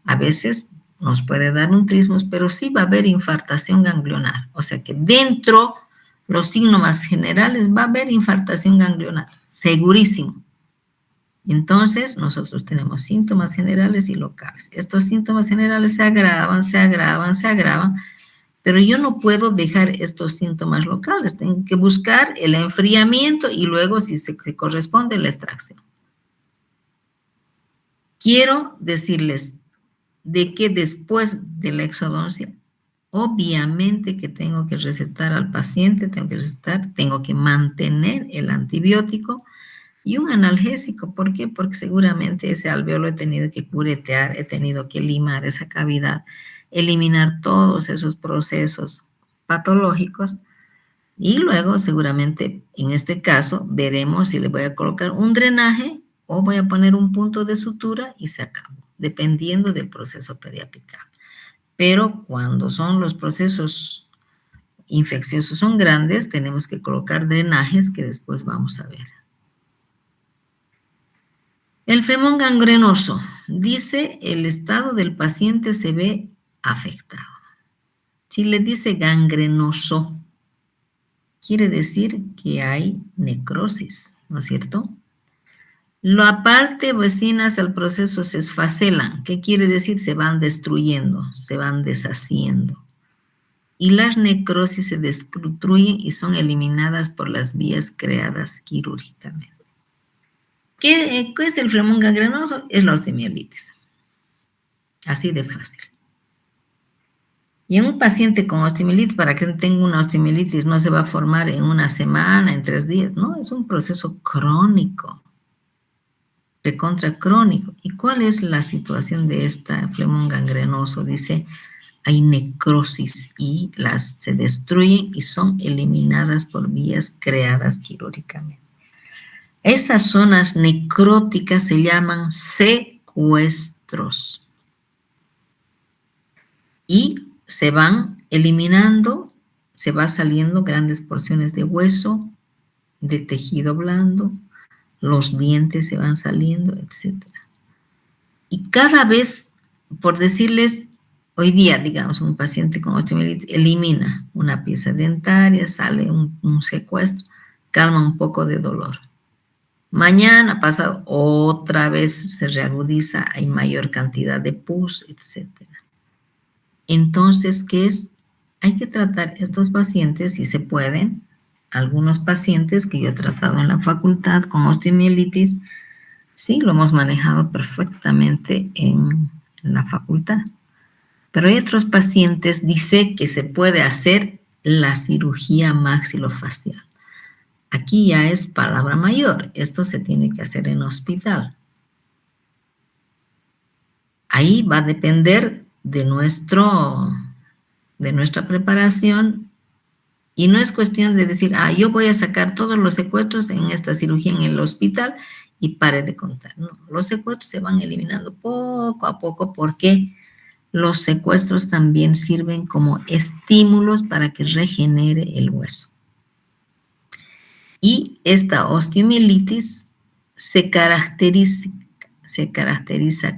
a veces nos puede dar un trismus, pero sí va a haber infartación ganglionar. O sea que dentro los síntomas generales va a haber infartación ganglionar, segurísimo. Entonces, nosotros tenemos síntomas generales y locales. Estos síntomas generales se agravan, pero yo no puedo dejar estos síntomas locales. Tengo que buscar el enfriamiento y luego, si se corresponde, la extracción. Quiero decirles de que después de la exodoncia, obviamente que tengo que recetar al paciente, tengo que mantener el antibiótico y un analgésico. ¿Por qué? Porque seguramente ese alveolo he tenido que curetear, he tenido que limar esa cavidad, eliminar todos esos procesos patológicos y luego seguramente en este caso veremos si le voy a colocar un drenaje o voy a poner un punto de sutura y se acabó, dependiendo del proceso periapical. Pero cuando son los procesos infecciosos son grandes, tenemos que colocar drenajes que después vamos a ver. El flemón gangrenoso. Dice, el estado del paciente se ve afectado. Si le dice gangrenoso, quiere decir que hay necrosis, ¿no es cierto? La parte vecinas al proceso se esfacelan. ¿Qué quiere decir? Se van destruyendo, se van deshaciendo. Y las necrosis se destruyen y son eliminadas por las vías creadas quirúrgicamente. ¿Qué es el flemón gangrenoso? Es la osteomielitis. Así de fácil. Y en un paciente con osteomielitis, para que tenga una osteomielitis, no se va a formar en una semana, en 3 días. No, es un proceso crónico. Recontra crónico. ¿Y cuál es la situación de este flemón gangrenoso? Dice, hay necrosis y se destruyen y son eliminadas por vías creadas quirúrgicamente. Esas zonas necróticas se llaman secuestros y se van eliminando, se va saliendo grandes porciones de hueso, de tejido blando, los dientes se van saliendo, etc. Y cada vez, por decirles, hoy día, digamos, un paciente con osteomielitis elimina una pieza dentaria, sale un secuestro, calma un poco de dolor. Mañana, pasado, otra vez se reagudiza, hay mayor cantidad de pus, etc. Entonces, ¿qué es? Hay que tratar estos pacientes, si se pueden. Algunos pacientes que yo he tratado en la facultad con osteomielitis, sí, lo hemos manejado perfectamente en la facultad. Pero hay otros pacientes, dice que se puede hacer la cirugía maxilofacial. Aquí ya es palabra mayor. Esto se tiene que hacer en hospital. Ahí va a depender de nuestra preparación y no es cuestión de decir, yo voy a sacar todos los secuestros en esta cirugía en el hospital y pare de contar. No, los secuestros se van eliminando poco a poco porque los secuestros también sirven como estímulos para que regenere el hueso. Y esta osteomielitis se caracteriza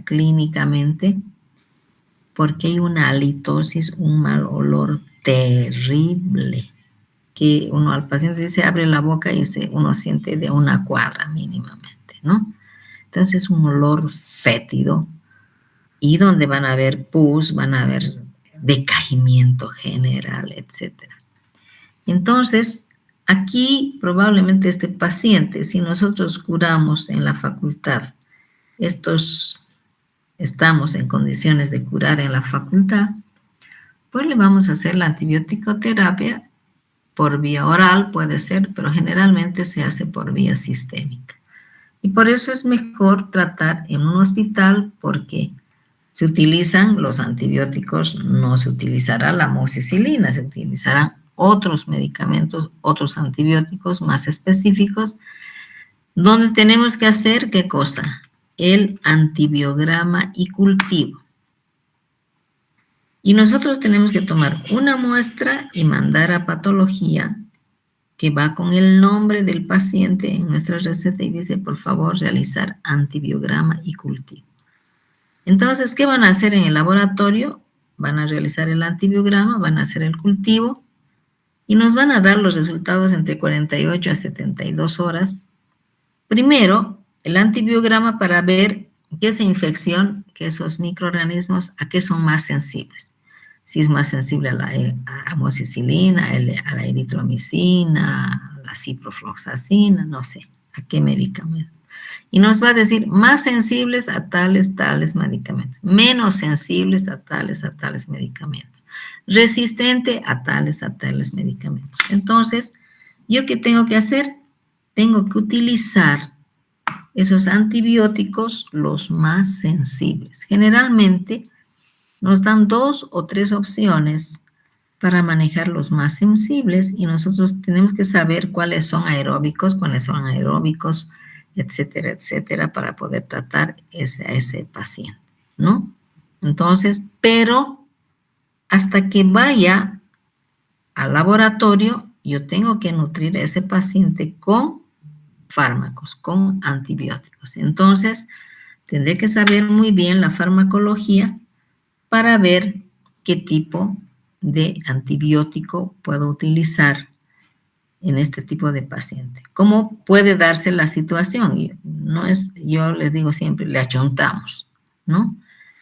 clínicamente porque hay una halitosis, un mal olor terrible, que uno al paciente se abre la boca y uno siente de una cuadra mínimamente, ¿no? Entonces un olor fétido y donde van a haber pus, van a haber decaimiento general, etc. Entonces, aquí probablemente este paciente, si nosotros curamos en la facultad, estamos en condiciones de curar en la facultad, pues le vamos a hacer la antibiótico-terapia por vía oral, puede ser, pero generalmente se hace por vía sistémica. Y por eso es mejor tratar en un hospital porque se utilizan los antibióticos, no se utilizará la amoxicilina, se utilizarán otros medicamentos, otros antibióticos más específicos, donde tenemos que hacer, ¿qué cosa? El antibiograma y cultivo. Y nosotros tenemos que tomar una muestra y mandar a patología que va con el nombre del paciente en nuestra receta y dice, por favor, realizar antibiograma y cultivo. Entonces, ¿qué van a hacer en el laboratorio? Van a realizar el antibiograma, van a hacer el cultivo y nos van a dar los resultados entre 48 a 72 horas. Primero, el antibiograma para ver que esa infección, que esos microorganismos, a qué son más sensibles. Si es más sensible a la amoxicilina, a la eritromicina, a la ciprofloxacina, no sé, a qué medicamento. Y nos va a decir más sensibles a tales medicamentos, menos sensibles a tales medicamentos, resistente a tales medicamentos. Entonces, ¿yo qué tengo que hacer? Tengo que utilizar esos antibióticos los más sensibles. Generalmente nos dan 2 o 3 opciones para manejar los más sensibles y nosotros tenemos que saber cuáles son aeróbicos, etcétera, etcétera, para poder tratar a ese paciente, ¿no? Entonces, pero hasta que vaya al laboratorio, yo tengo que nutrir a ese paciente con fármacos, con antibióticos. Entonces, tendré que saber muy bien la farmacología para ver qué tipo de antibiótico puedo utilizar en este tipo de paciente. ¿Cómo puede darse la situación? No es, yo les digo siempre, le achuntamos, ¿no?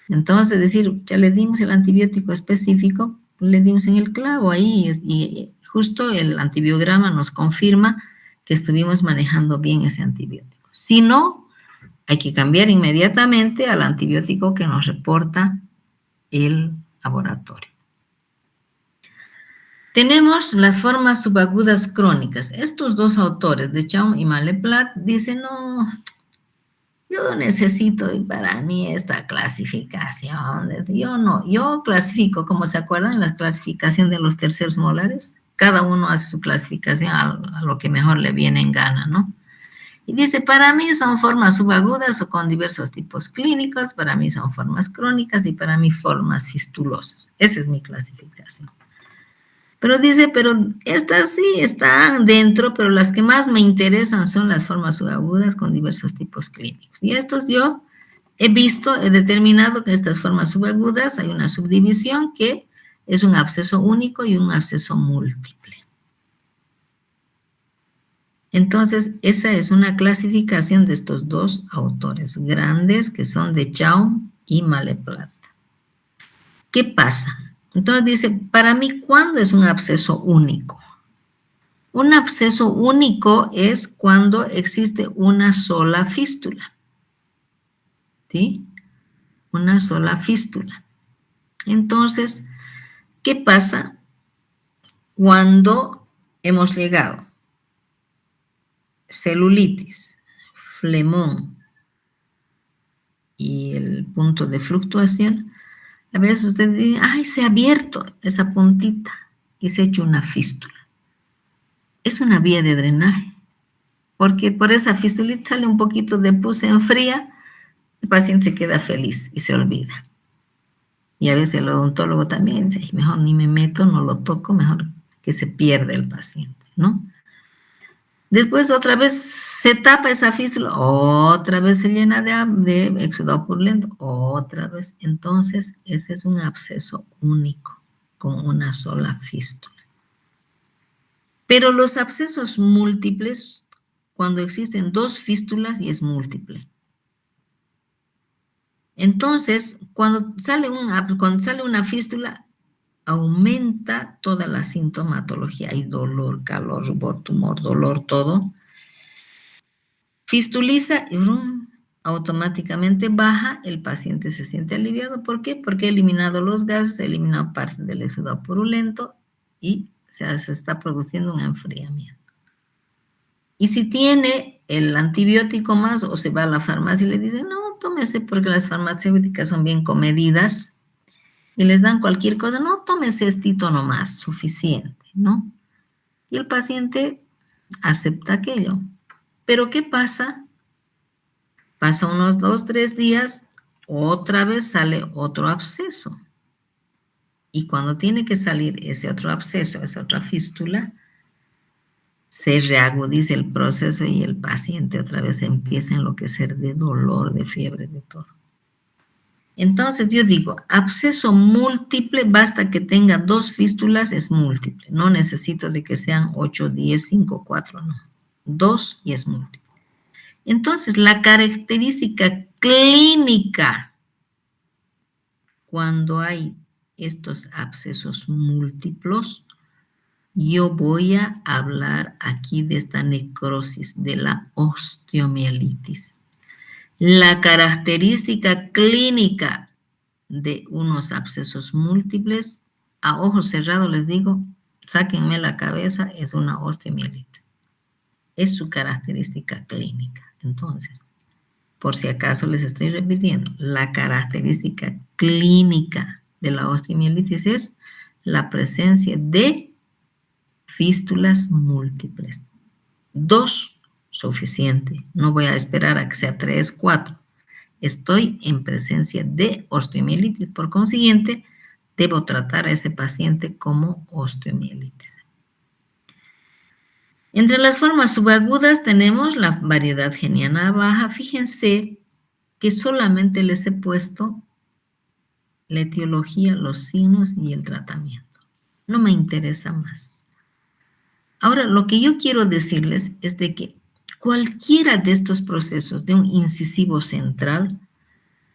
Entonces, decir, ya le dimos el antibiótico específico, le dimos en el clavo ahí y justo el antibiograma nos confirma que estuvimos manejando bien ese antibiótico. Si no, hay que cambiar inmediatamente al antibiótico que nos reporta el laboratorio. Tenemos las formas subagudas crónicas. Estos dos autores, de Chaum y Maleplat, dicen, no, yo necesito para mí esta clasificación. Yo clasifico, como se acuerdan, la clasificación de los terceros molares. Cada uno hace su clasificación a lo que mejor le viene en gana, ¿no? Y dice, para mí son formas subagudas o con diversos tipos clínicos, para mí son formas crónicas y para mí formas fistulosas. Esa es mi clasificación. Pero dice, pero estas sí están dentro, pero las que más me interesan son las formas subagudas con diversos tipos clínicos. Y estos yo he determinado que estas formas subagudas hay una subdivisión que es un absceso único y un absceso múltiple. Entonces, esa es una clasificación de estos dos autores grandes que son de Chaum y Maleplat. ¿Qué pasa? Entonces dice, para mí, ¿cuándo es un absceso único? Un absceso único es cuando existe una sola fístula. ¿Sí? Una sola fístula. Entonces, ¿qué pasa cuando hemos llegado? Celulitis, flemón y el punto de fluctuación. A veces usted dice, ay, se ha abierto esa puntita y se ha hecho una fístula. Es una vía de drenaje, porque por esa fístulita sale un poquito de pus, se enfría, el paciente se queda feliz y se olvida. Y a veces el odontólogo también dice, mejor ni me meto, no lo toco, mejor que se pierda el paciente, ¿no? Después otra vez se tapa esa fístula, otra vez se llena de exudado purulento, otra vez. Entonces, ese es un absceso único, con una sola fístula. Pero los abscesos múltiples, cuando existen dos fístulas, y es múltiple. Entonces, cuando sale una fístula, aumenta toda la sintomatología. Hay dolor, calor, rubor, tumor, dolor, todo. Fistuliza y automáticamente baja, el paciente se siente aliviado. ¿Por qué? Porque ha eliminado los gases, ha eliminado parte del exudado purulento y se está produciendo un enfriamiento. Y si tiene el antibiótico más o se va a la farmacia y le dicen, no, tómese porque las farmacéuticas son bien comedidas y les dan cualquier cosa, no, tómese estito nomás, suficiente, ¿no? Y el paciente acepta aquello. Pero ¿qué pasa? Pasa unos 2, 3 días, otra vez sale otro absceso. Y cuando tiene que salir ese otro absceso, esa otra fístula, se reagudiza el proceso y el paciente otra vez empieza a enloquecer de dolor, de fiebre, de todo. Entonces yo digo, absceso múltiple, basta que tenga 2 fístulas, es múltiple. No necesito de que sean 8, 10, 5, 4, no. 2 y es múltiple. Entonces, la característica clínica cuando hay estos abscesos múltiplos, yo voy a hablar aquí de esta necrosis, de la osteomielitis. La característica clínica de unos abscesos múltiples, a ojos cerrados les digo, sáquenme la cabeza, es una osteomielitis. Es su característica clínica. Entonces, por si acaso les estoy repitiendo, la característica clínica de la osteomielitis es la presencia de fístulas múltiples. 2, suficiente. No voy a esperar a que sea 3, 4. Estoy en presencia de osteomielitis. Por consiguiente, debo tratar a ese paciente como osteomielitis. Entre las formas subagudas tenemos la variedad geniana baja. Fíjense que solamente les he puesto la etiología, los signos y el tratamiento. No me interesa más. Ahora, lo que yo quiero decirles es de que cualquiera de estos procesos de un incisivo central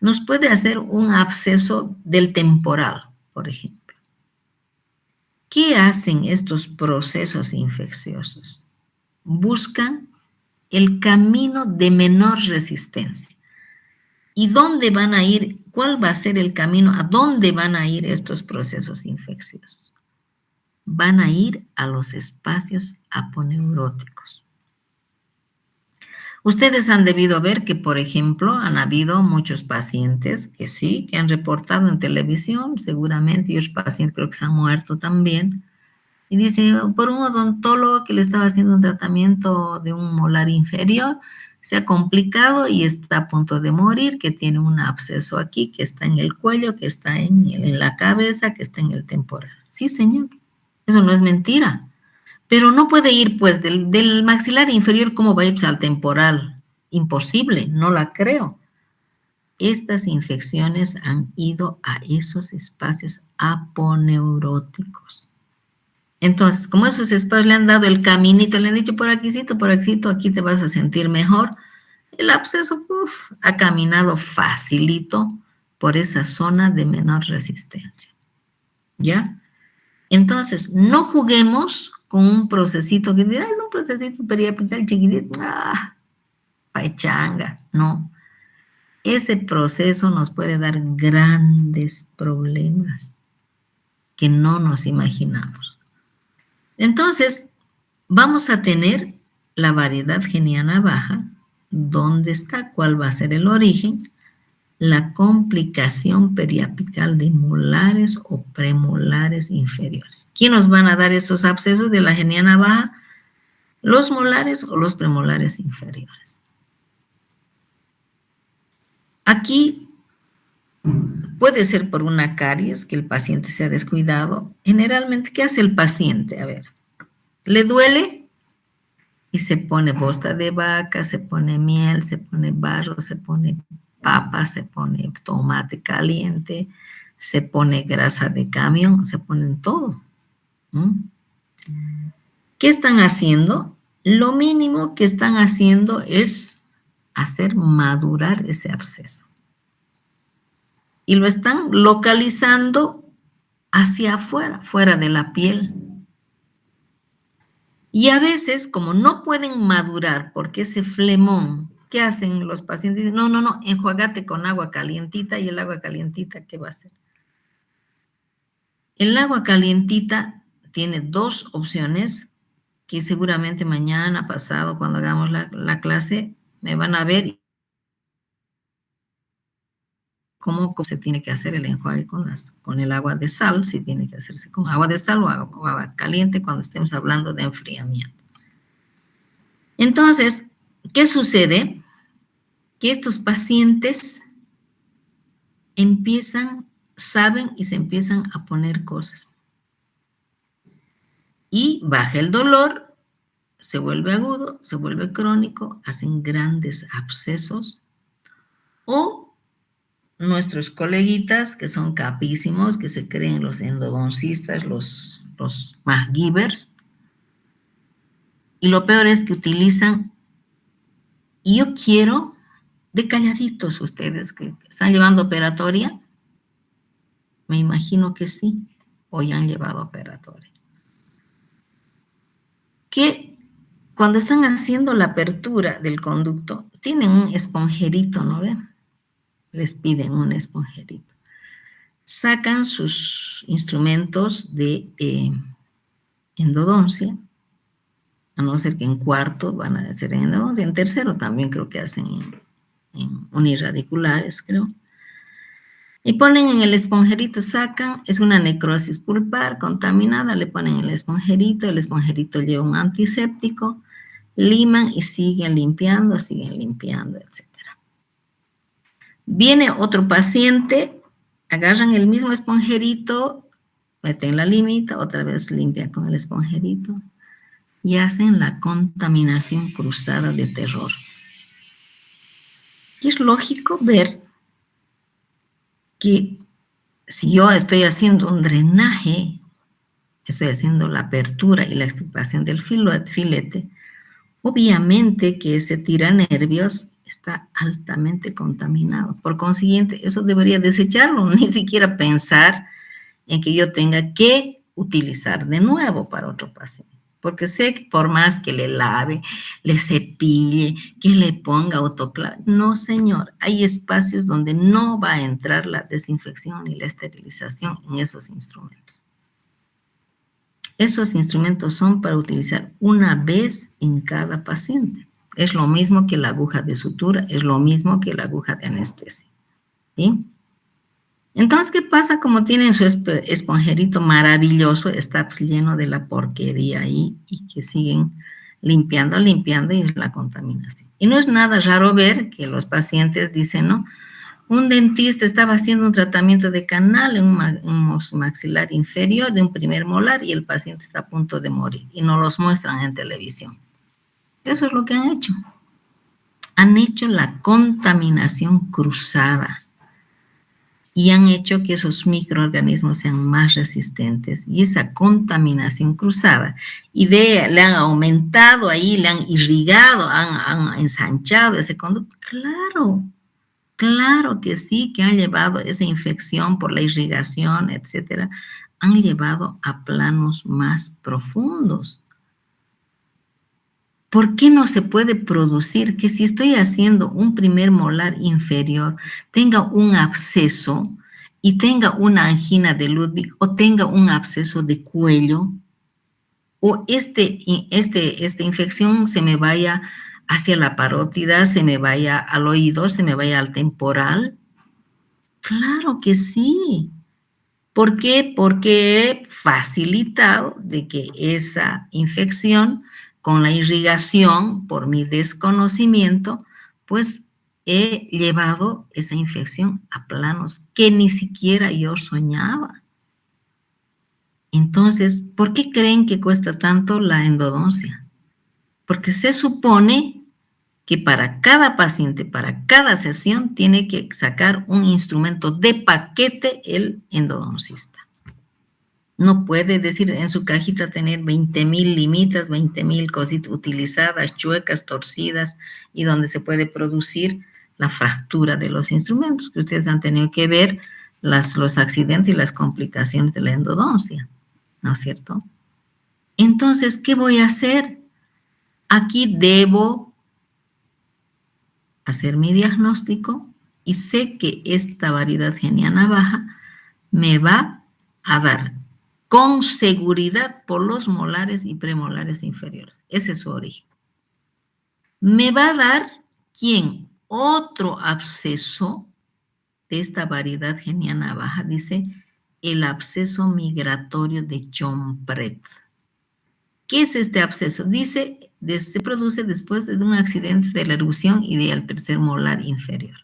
nos puede hacer un absceso del temporal, por ejemplo. ¿Qué hacen estos procesos infecciosos? Buscan el camino de menor resistencia. ¿Y dónde van a ir? ¿Cuál va a ser el camino? ¿A dónde van a ir estos procesos infecciosos? Van a ir a los espacios aponeuróticos. Ustedes han debido ver que, por ejemplo, han habido muchos pacientes que sí, que han reportado en televisión, seguramente, y otros pacientes creo que se han muerto también, y dice, por un odontólogo que le estaba haciendo un tratamiento de un molar inferior, se ha complicado y está a punto de morir, que tiene un absceso aquí, que está en el cuello, que está en la cabeza, que está en el temporal. Sí, señor, eso no es mentira. Pero no puede ir, pues, del maxilar inferior, ¿cómo va a ir al temporal? Imposible, no la creo. Estas infecciones han ido a esos espacios aponeuróticos. Entonces, como esos espacios le han dado el caminito, le han dicho por aquí, aquí te vas a sentir mejor, el absceso ha caminado facilito por esa zona de menor resistencia. ¿Ya? Entonces, no juguemos con un procesito que dirá, es un procesito periapical chiquitito, pachanga, no. Ese proceso nos puede dar grandes problemas que no nos imaginamos. Entonces, vamos a tener la variedad geniana baja, dónde está, cuál va a ser el origen, la complicación periapical de molares o premolares inferiores. ¿Quién nos van a dar esos abscesos de la geniana baja? ¿Los molares o los premolares inferiores? Aquí Puede ser por una caries, que el paciente se ha descuidado. Generalmente, ¿qué hace el paciente? A ver, le duele y se pone bosta de vaca, se pone miel, se pone barro, se pone papa, se pone tomate caliente, se pone grasa de camión, se ponen todo. ¿Qué están haciendo? Lo mínimo que están haciendo es hacer madurar ese absceso. Y lo están localizando hacia afuera, fuera de la piel. Y a veces, como no pueden madurar porque ese flemón, ¿qué hacen los pacientes? Dicen, no, enjuágate con agua calientita. ¿Y el agua calientita qué va a hacer? El agua calientita tiene dos opciones que seguramente mañana, pasado, cuando hagamos la clase, me van a ver cómo se tiene que hacer el enjuague con el agua de sal, si tiene que hacerse con agua de sal o agua caliente cuando estemos hablando de enfriamiento. Entonces, ¿qué sucede? Que estos pacientes saben y se empiezan a poner cosas. Y baja el dolor, se vuelve agudo, se vuelve crónico, hacen grandes abscesos. O nuestros coleguitas que son capísimos, que se creen los endodoncistas, los MacGyvers. Y lo peor es que utilizan, y yo quiero, de calladitos ustedes que están llevando operatoria, me imagino que sí, o ya han llevado operatoria. Que cuando están haciendo la apertura del conducto, tienen un esponjerito, ¿no ven? Les piden un esponjerito. Sacan sus instrumentos de endodoncia, a no ser que en cuarto van a hacer endodoncia, en tercero también creo que hacen en unirradiculares, creo. Y ponen en el esponjerito, sacan, es una necrosis pulpar contaminada, le ponen el esponjerito lleva un antiséptico, liman y siguen limpiando, etc. Viene otro paciente, agarran el mismo esponjerito, meten la limita, otra vez limpian con el esponjerito y hacen la contaminación cruzada de terror. Y es lógico ver que si yo estoy haciendo un drenaje, estoy haciendo la apertura y la extirpación del filete, obviamente que ese tiranervios está altamente contaminado. Por consiguiente, eso debería desecharlo, ni siquiera pensar en que yo tenga que utilizar de nuevo para otro paciente. Porque sé que por más que le lave, le cepille, que le ponga autoclave, no, señor, hay espacios donde no va a entrar la desinfección y la esterilización en esos instrumentos. Esos instrumentos son para utilizar una vez en cada paciente. Es lo mismo que la aguja de sutura, es lo mismo que la aguja de anestesia. ¿Sí? Entonces, ¿qué pasa? Como tienen su esponjerito maravilloso, está lleno de la porquería ahí y que siguen limpiando y es la contaminación. Y no es nada raro ver que los pacientes dicen, ¿no? Un dentista estaba haciendo un tratamiento de canal en un maxilar inferior de un primer molar y el paciente está a punto de morir y no los muestran en televisión. Eso es lo que han hecho. Han hecho la contaminación cruzada y han hecho que esos microorganismos sean más resistentes. Y esa contaminación cruzada, le han aumentado ahí, le han irrigado, han ensanchado ese conducto. Claro que sí, que han llevado esa infección por la irrigación, etcétera, han llevado a planos más profundos. ¿Por qué no se puede producir que si estoy haciendo un primer molar inferior tenga un absceso y tenga una angina de Ludwig o tenga un absceso de cuello o esta infección se me vaya hacia la parótida, se me vaya al oído, se me vaya al temporal? Claro que sí. ¿Por qué? Porque he facilitado de que esa infección con la irrigación, por mi desconocimiento, pues he llevado esa infección a planos que ni siquiera yo soñaba. Entonces, ¿por qué creen que cuesta tanto la endodoncia? Porque se supone que para cada paciente, para cada sesión, tiene que sacar un instrumento de paquete el endodoncista. No puede decir en su cajita tener 20,000 limitas, 20,000 cositas utilizadas, chuecas, torcidas, y donde se puede producir la fractura de los instrumentos, que ustedes han tenido que ver los accidentes y las complicaciones de la endodoncia, ¿no es cierto? Entonces, ¿qué voy a hacer? Aquí debo hacer mi diagnóstico y sé que esta variedad geniana baja me va a dar con seguridad por los molares y premolares inferiores. Ese es su origen. Me va a dar, ¿quién? Otro absceso de esta variedad geniana baja, dice, el absceso migratorio de Chomprecht. ¿Qué es este absceso? Dice, se produce después de un accidente de la erupción y del tercer molar inferior.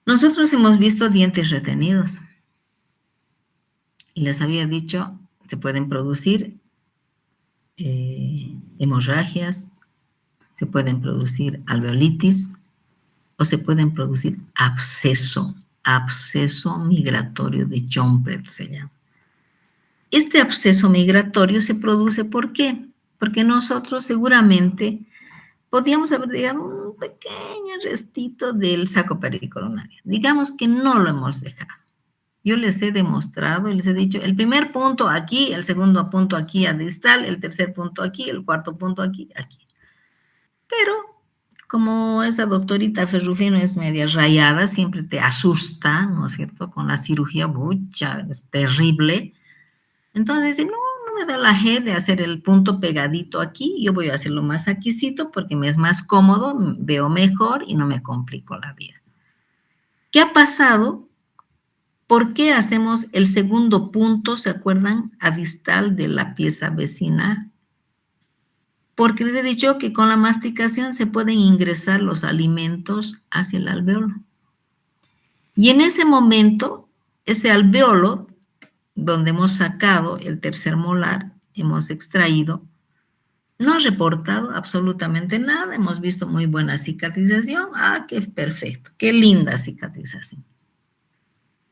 Nosotros hemos visto dientes retenidos. Y les había dicho, se pueden producir hemorragias, se pueden producir alveolitis o se pueden producir absceso migratorio de Chomprecht se llama. Este absceso migratorio se produce, ¿por qué? Porque nosotros seguramente podíamos haber dejado un pequeño restito del saco pericoronario. Digamos que no lo hemos dejado. Yo les he demostrado, les he dicho, el primer punto aquí, el segundo punto aquí a distal, el tercer punto aquí, el cuarto punto aquí, aquí. Pero como esa doctorita Ferrufino es media rayada, siempre te asusta, ¿no es cierto? Con la cirugía, mucha, es terrible. Entonces dice, no me da la G de hacer el punto pegadito aquí, yo voy a hacerlo más aquícito porque me es más cómodo, veo mejor y no me complico la vida. ¿Qué ha pasado? ¿Por qué hacemos el segundo punto, se acuerdan, a distal de la pieza vecina? Porque les he dicho que con la masticación se pueden ingresar los alimentos hacia el alveolo. Y en ese momento, ese alveolo, donde hemos sacado el tercer molar, hemos extraído, no ha reportado absolutamente nada, hemos visto muy buena cicatrización, qué perfecto, qué linda cicatrización.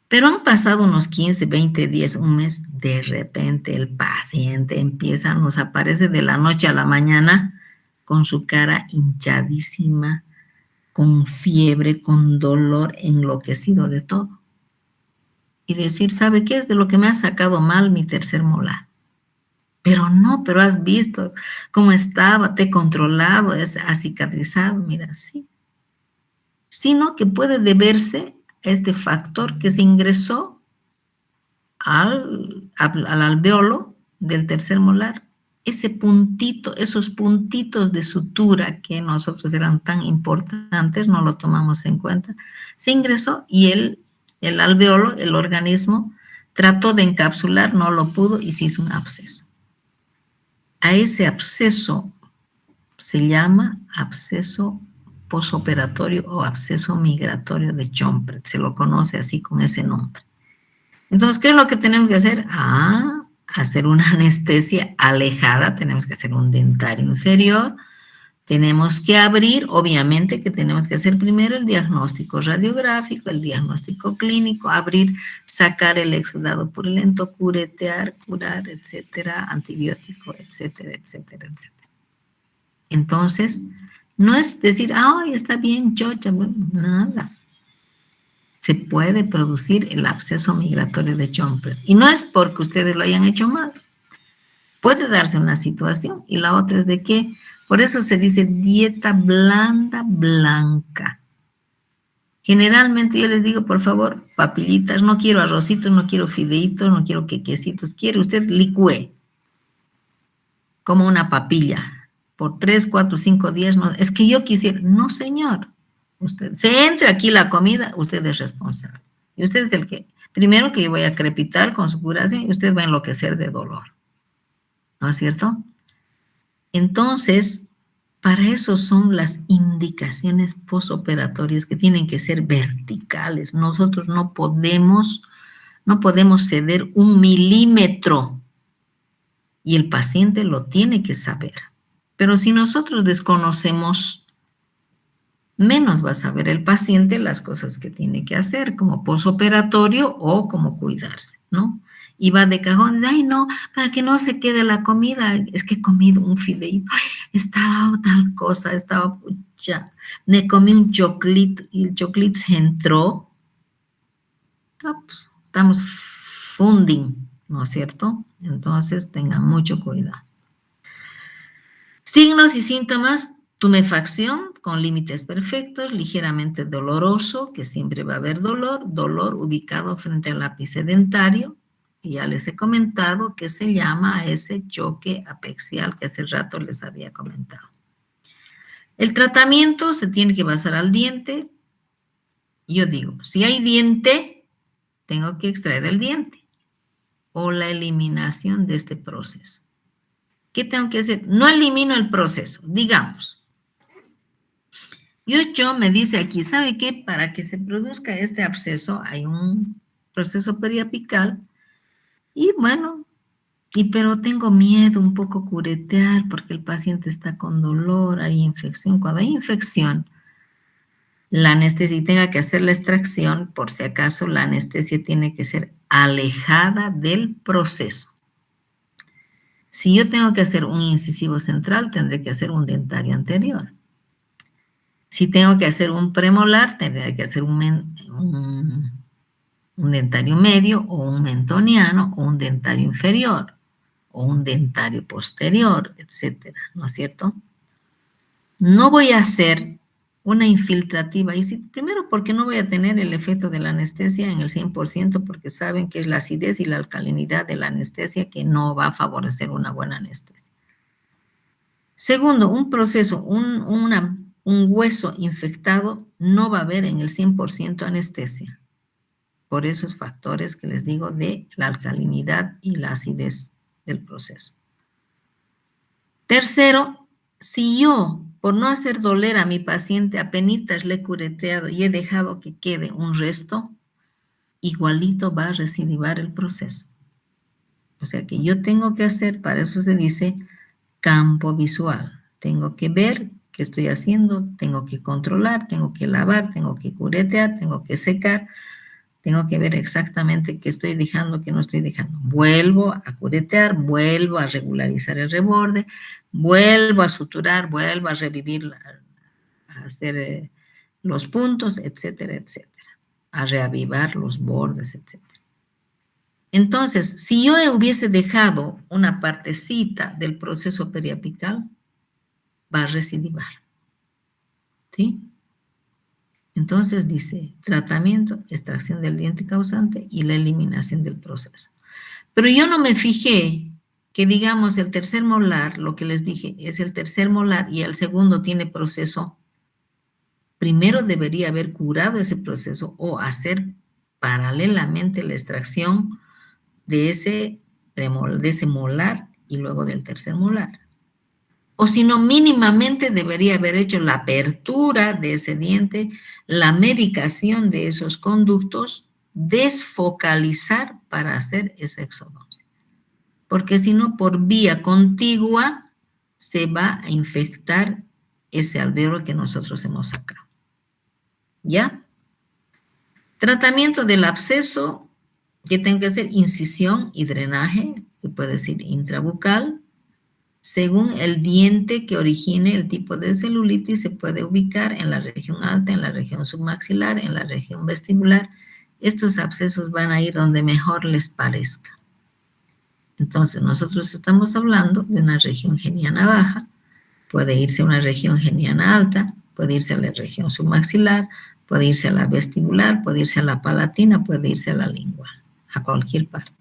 Pero han pasado unos 15, 20 días, un mes, de repente el paciente nos aparece de la noche a la mañana con su cara hinchadísima, con fiebre, con dolor, enloquecido de todo. Y decir, ¿sabe qué es de lo que me ha sacado mal mi tercer molar? Pero no, pero has visto cómo estaba, te he controlado, ha cicatrizado, mira, sí. Sino que puede deberse este factor que se ingresó al alveolo del tercer molar. Ese puntito, esos puntitos de sutura que nosotros eran tan importantes, no lo tomamos en cuenta, se ingresó y el alveolo, el organismo, trató de encapsular, no lo pudo y se hizo un absceso. A ese absceso se llama absceso posoperatorio o absceso migratorio de Chomprecht, se lo conoce así con ese nombre. Entonces, ¿qué es lo que tenemos que hacer? Hacer una anestesia alejada, tenemos que hacer un dentario inferior, tenemos que abrir, obviamente que tenemos que hacer primero el diagnóstico radiográfico, el diagnóstico clínico, abrir, sacar el exudado purulento, curetear, curar, etcétera, antibiótico, etcétera, etcétera, etcétera. Entonces, no es decir, está bien, chocha, nada. Se puede producir el absceso migratorio de Chomprecht. Y no es porque ustedes lo hayan hecho mal. Puede darse una situación y la otra es de que, por eso se dice dieta blanda, blanca. Generalmente yo les digo, por favor, papillitas, no quiero arrocitos, no quiero fideitos, no quiero quequecitos, quiere usted licúe, como una papilla. Por 3, 4, 5 días, no, es que yo quisiera, no señor, usted, se entra aquí la comida, usted es responsable. Y usted es el que, primero que yo voy a crepitar con su curación y usted va a enloquecer de dolor. ¿No es cierto? Entonces, Para eso son las indicaciones postoperatorias que tienen que ser verticales. Nosotros no podemos ceder 1 milímetro y el paciente lo tiene que saber. Pero si nosotros desconocemos, menos va a saber el paciente las cosas que tiene que hacer como postoperatorio o como cuidarse, ¿no? Y va de cajón, dice, ay, no, para que no se quede la comida, es que he comido un fideíto, ay, estaba tal cosa, estaba, pucha, me comí un choclito y el choclito se entró. No, pues, estamos funding, ¿no es cierto? Entonces, tengan mucho cuidado. Signos y síntomas, tumefacción con límites perfectos, ligeramente doloroso, que siempre va a haber dolor ubicado frente al ápice dentario, y ya les he comentado que se llama ese choque apexial que hace rato les había comentado. El tratamiento se tiene que basar al diente. Yo digo, si hay diente, tengo que extraer el diente o la eliminación de este proceso. ¿Qué tengo que hacer? No elimino el proceso, digamos. Yo me dice aquí, ¿sabe qué? Para que se produzca este absceso hay un proceso periapical y bueno, pero tengo miedo un poco curetear porque el paciente está con dolor, hay infección. Cuando hay infección, la anestesia y tenga que hacer la extracción, por si acaso la anestesia tiene que ser alejada del proceso. Si yo tengo que hacer un incisivo central, tendré que hacer un dentario anterior. Si tengo que hacer un premolar, tendré que hacer un dentario medio o un mentoniano o un dentario inferior o un dentario posterior, etcétera, ¿no es cierto? No voy a hacer una infiltrativa, y primero porque no voy a tener el efecto de la anestesia en el 100%, porque saben que es la acidez y la alcalinidad de la anestesia que no va a favorecer una buena anestesia. Segundo, un proceso, un hueso infectado no va a haber en el 100% anestesia. Por esos factores que les digo de la alcalinidad y la acidez del proceso. Tercero, si yo, por no hacer doler a mi paciente, apenitas le he cureteado y he dejado que quede un resto, igualito va a recidivar el proceso. O sea que yo tengo que hacer, para eso se dice campo visual. Tengo que ver qué estoy haciendo, tengo que controlar, tengo que lavar, tengo que curetear, tengo que secar, tengo que ver exactamente qué estoy dejando, qué no estoy dejando. Vuelvo a curetear, vuelvo a regularizar el reborde, vuelvo a suturar, vuelvo a revivir, a hacer los puntos, etcétera, etcétera. A reavivar los bordes, etcétera. Entonces, si yo hubiese dejado una partecita del proceso periapical, va a recidivar. ¿Sí? Entonces dice, tratamiento, extracción del diente causante y la eliminación del proceso. Pero yo no me fijé que, digamos, el tercer molar, lo que les dije, es el tercer molar y el segundo tiene proceso. Primero debería haber curado ese proceso o hacer paralelamente la extracción de ese molar y luego del tercer molar. O si no, mínimamente debería haber hecho la apertura de ese diente, la medicación de esos conductos, desfocalizar para hacer esa exodoncia. Porque si no, por vía contigua se va a infectar ese alveolo que nosotros hemos sacado. ¿Ya? Tratamiento del absceso, que tengo que hacer incisión y drenaje, que puede ser intrabucal. Según el diente que origine el tipo de celulitis, se puede ubicar en la región alta, en la región submaxilar, en la región vestibular. Estos abscesos van a ir donde mejor les parezca. Entonces, nosotros estamos hablando de una región geniana baja, puede irse a una región geniana alta, puede irse a la región submaxilar, puede irse a la vestibular, puede irse a la palatina, puede irse a la lingual, a cualquier parte.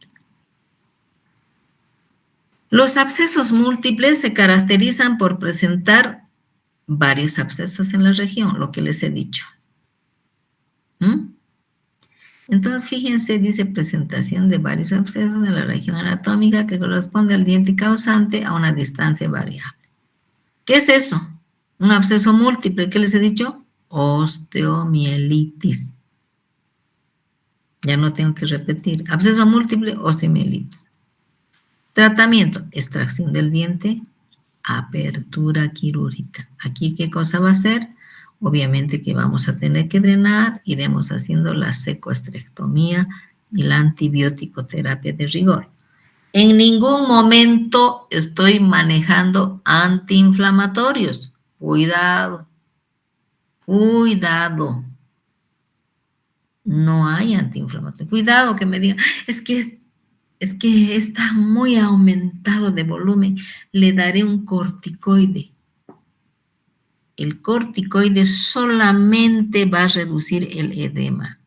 Los abscesos múltiples se caracterizan por presentar varios abscesos en la región, lo que les he dicho. Entonces, fíjense, dice presentación de varios abscesos en la región anatómica que corresponde al diente causante a una distancia variable. ¿Qué es eso? Un absceso múltiple, ¿qué les he dicho? Osteomielitis. Ya no tengo que repetir. Absceso múltiple, osteomielitis. Tratamiento, extracción del diente, apertura quirúrgica. Aquí, ¿qué cosa va a hacer? Obviamente que vamos a tener que drenar, iremos haciendo la secoestrectomía y la antibiótico terapia de rigor. En ningún momento estoy manejando antiinflamatorios. Cuidado, cuidado. No hay antiinflamatorios. Cuidado que me digan, es que está muy aumentado de volumen. Le daré un corticoide. El corticoide solamente va a reducir el edema.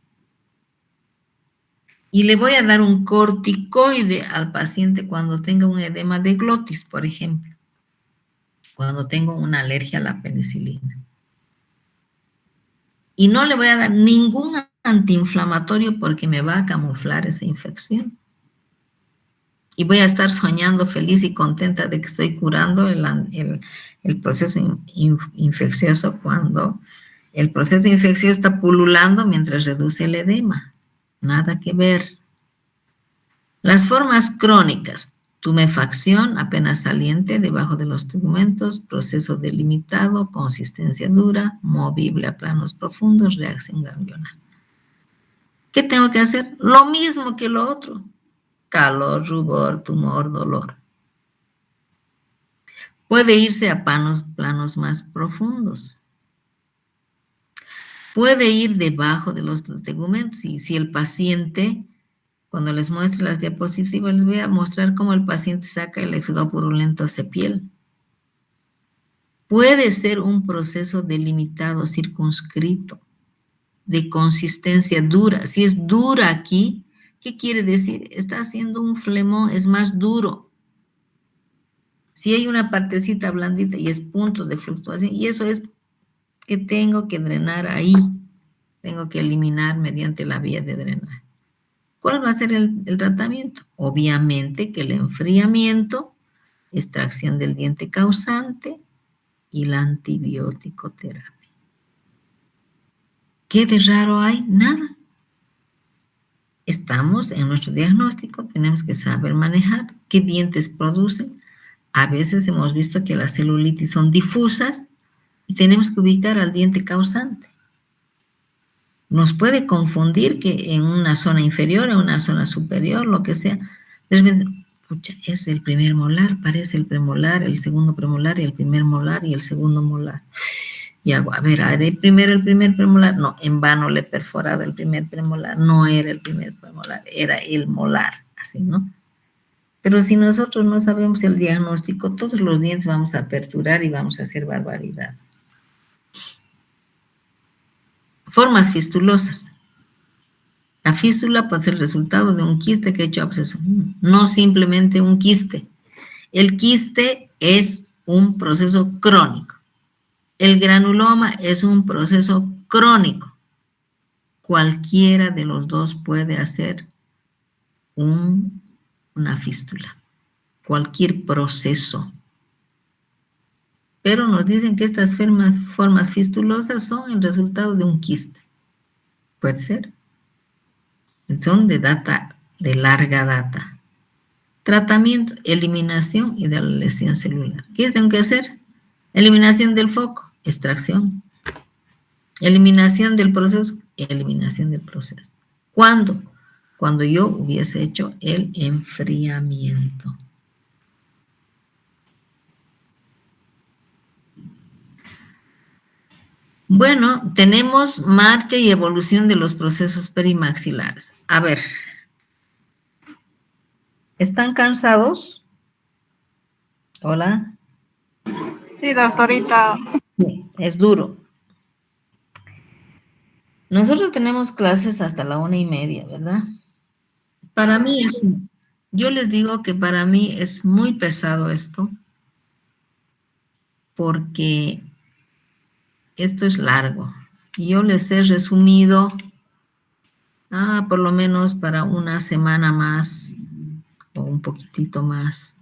Y le voy a dar un corticoide al paciente cuando tenga un edema de glotis, por ejemplo, cuando tengo una alergia a la penicilina. Y no le voy a dar ningún antiinflamatorio porque me va a camuflar esa infección. Y voy a estar soñando feliz y contenta de que estoy curando el proceso infeccioso cuando el proceso infeccioso está pululando mientras reduce el edema. Nada que ver. Las formas crónicas, tumefacción apenas saliente debajo de los tegumentos, proceso delimitado, consistencia dura, movible a planos profundos, reacción ganglionar. ¿Qué tengo que hacer? Lo mismo que lo otro. Calor, rubor, tumor, dolor. Puede irse a planos más profundos. Puede ir debajo de los tegumentos y si el paciente, cuando les muestre las diapositivas, les voy a mostrar cómo el paciente saca el éxodo purulento hacia piel. Puede ser un proceso delimitado, circunscrito, de consistencia dura. Si es dura aquí, ¿qué quiere decir? Está haciendo un flemón, es más duro. Si hay una partecita blandita y es punto de fluctuación, y eso es que tengo que drenar ahí. Tengo que eliminar mediante la vía de drenaje. ¿Cuál va a ser el tratamiento? Obviamente que el enfriamiento, extracción del diente causante y la antibiótico terapia. ¿Qué de raro hay? Nada. Estamos en nuestro diagnóstico, tenemos que saber manejar qué dientes producen. A veces hemos visto que las celulitis son difusas y tenemos que ubicar al diente causante. Nos puede confundir que en una zona inferior, en una zona superior, lo que sea, de repente, pucha, es el primer molar, parece el premolar, el segundo premolar y el primer molar y el segundo molar. Y hago, a ver, haré primero el primer premolar. No, en vano le he perforado el primer premolar. No era el primer premolar, era el molar, así, ¿no? Pero si nosotros no sabemos el diagnóstico, todos los dientes vamos a aperturar y vamos a hacer barbaridades. Formas fistulosas. La fístula puede ser el resultado de un quiste que ha hecho absceso. No simplemente un quiste. El quiste es un proceso crónico. El granuloma es un proceso crónico. Cualquiera de los dos puede hacer una fístula. Cualquier proceso. Pero nos dicen que estas formas fistulosas son el resultado de un quiste. Puede ser. Son de larga data. Tratamiento, eliminación y de la lesión celular. ¿Qué tengo que hacer? Eliminación del foco, extracción. Eliminación del proceso, eliminación del proceso. ¿Cuándo? Cuando yo hubiese hecho el enfriamiento. Bueno, tenemos marcha y evolución de los procesos perimaxilares. A ver, ¿están cansados? Hola. Sí, doctorita. Sí, es duro. Nosotros tenemos clases hasta la 1:30, ¿verdad? Para mí yo les digo que para mí es muy pesado esto, porque esto es largo. Y yo les he resumido, por lo menos para una semana más o un poquitito más.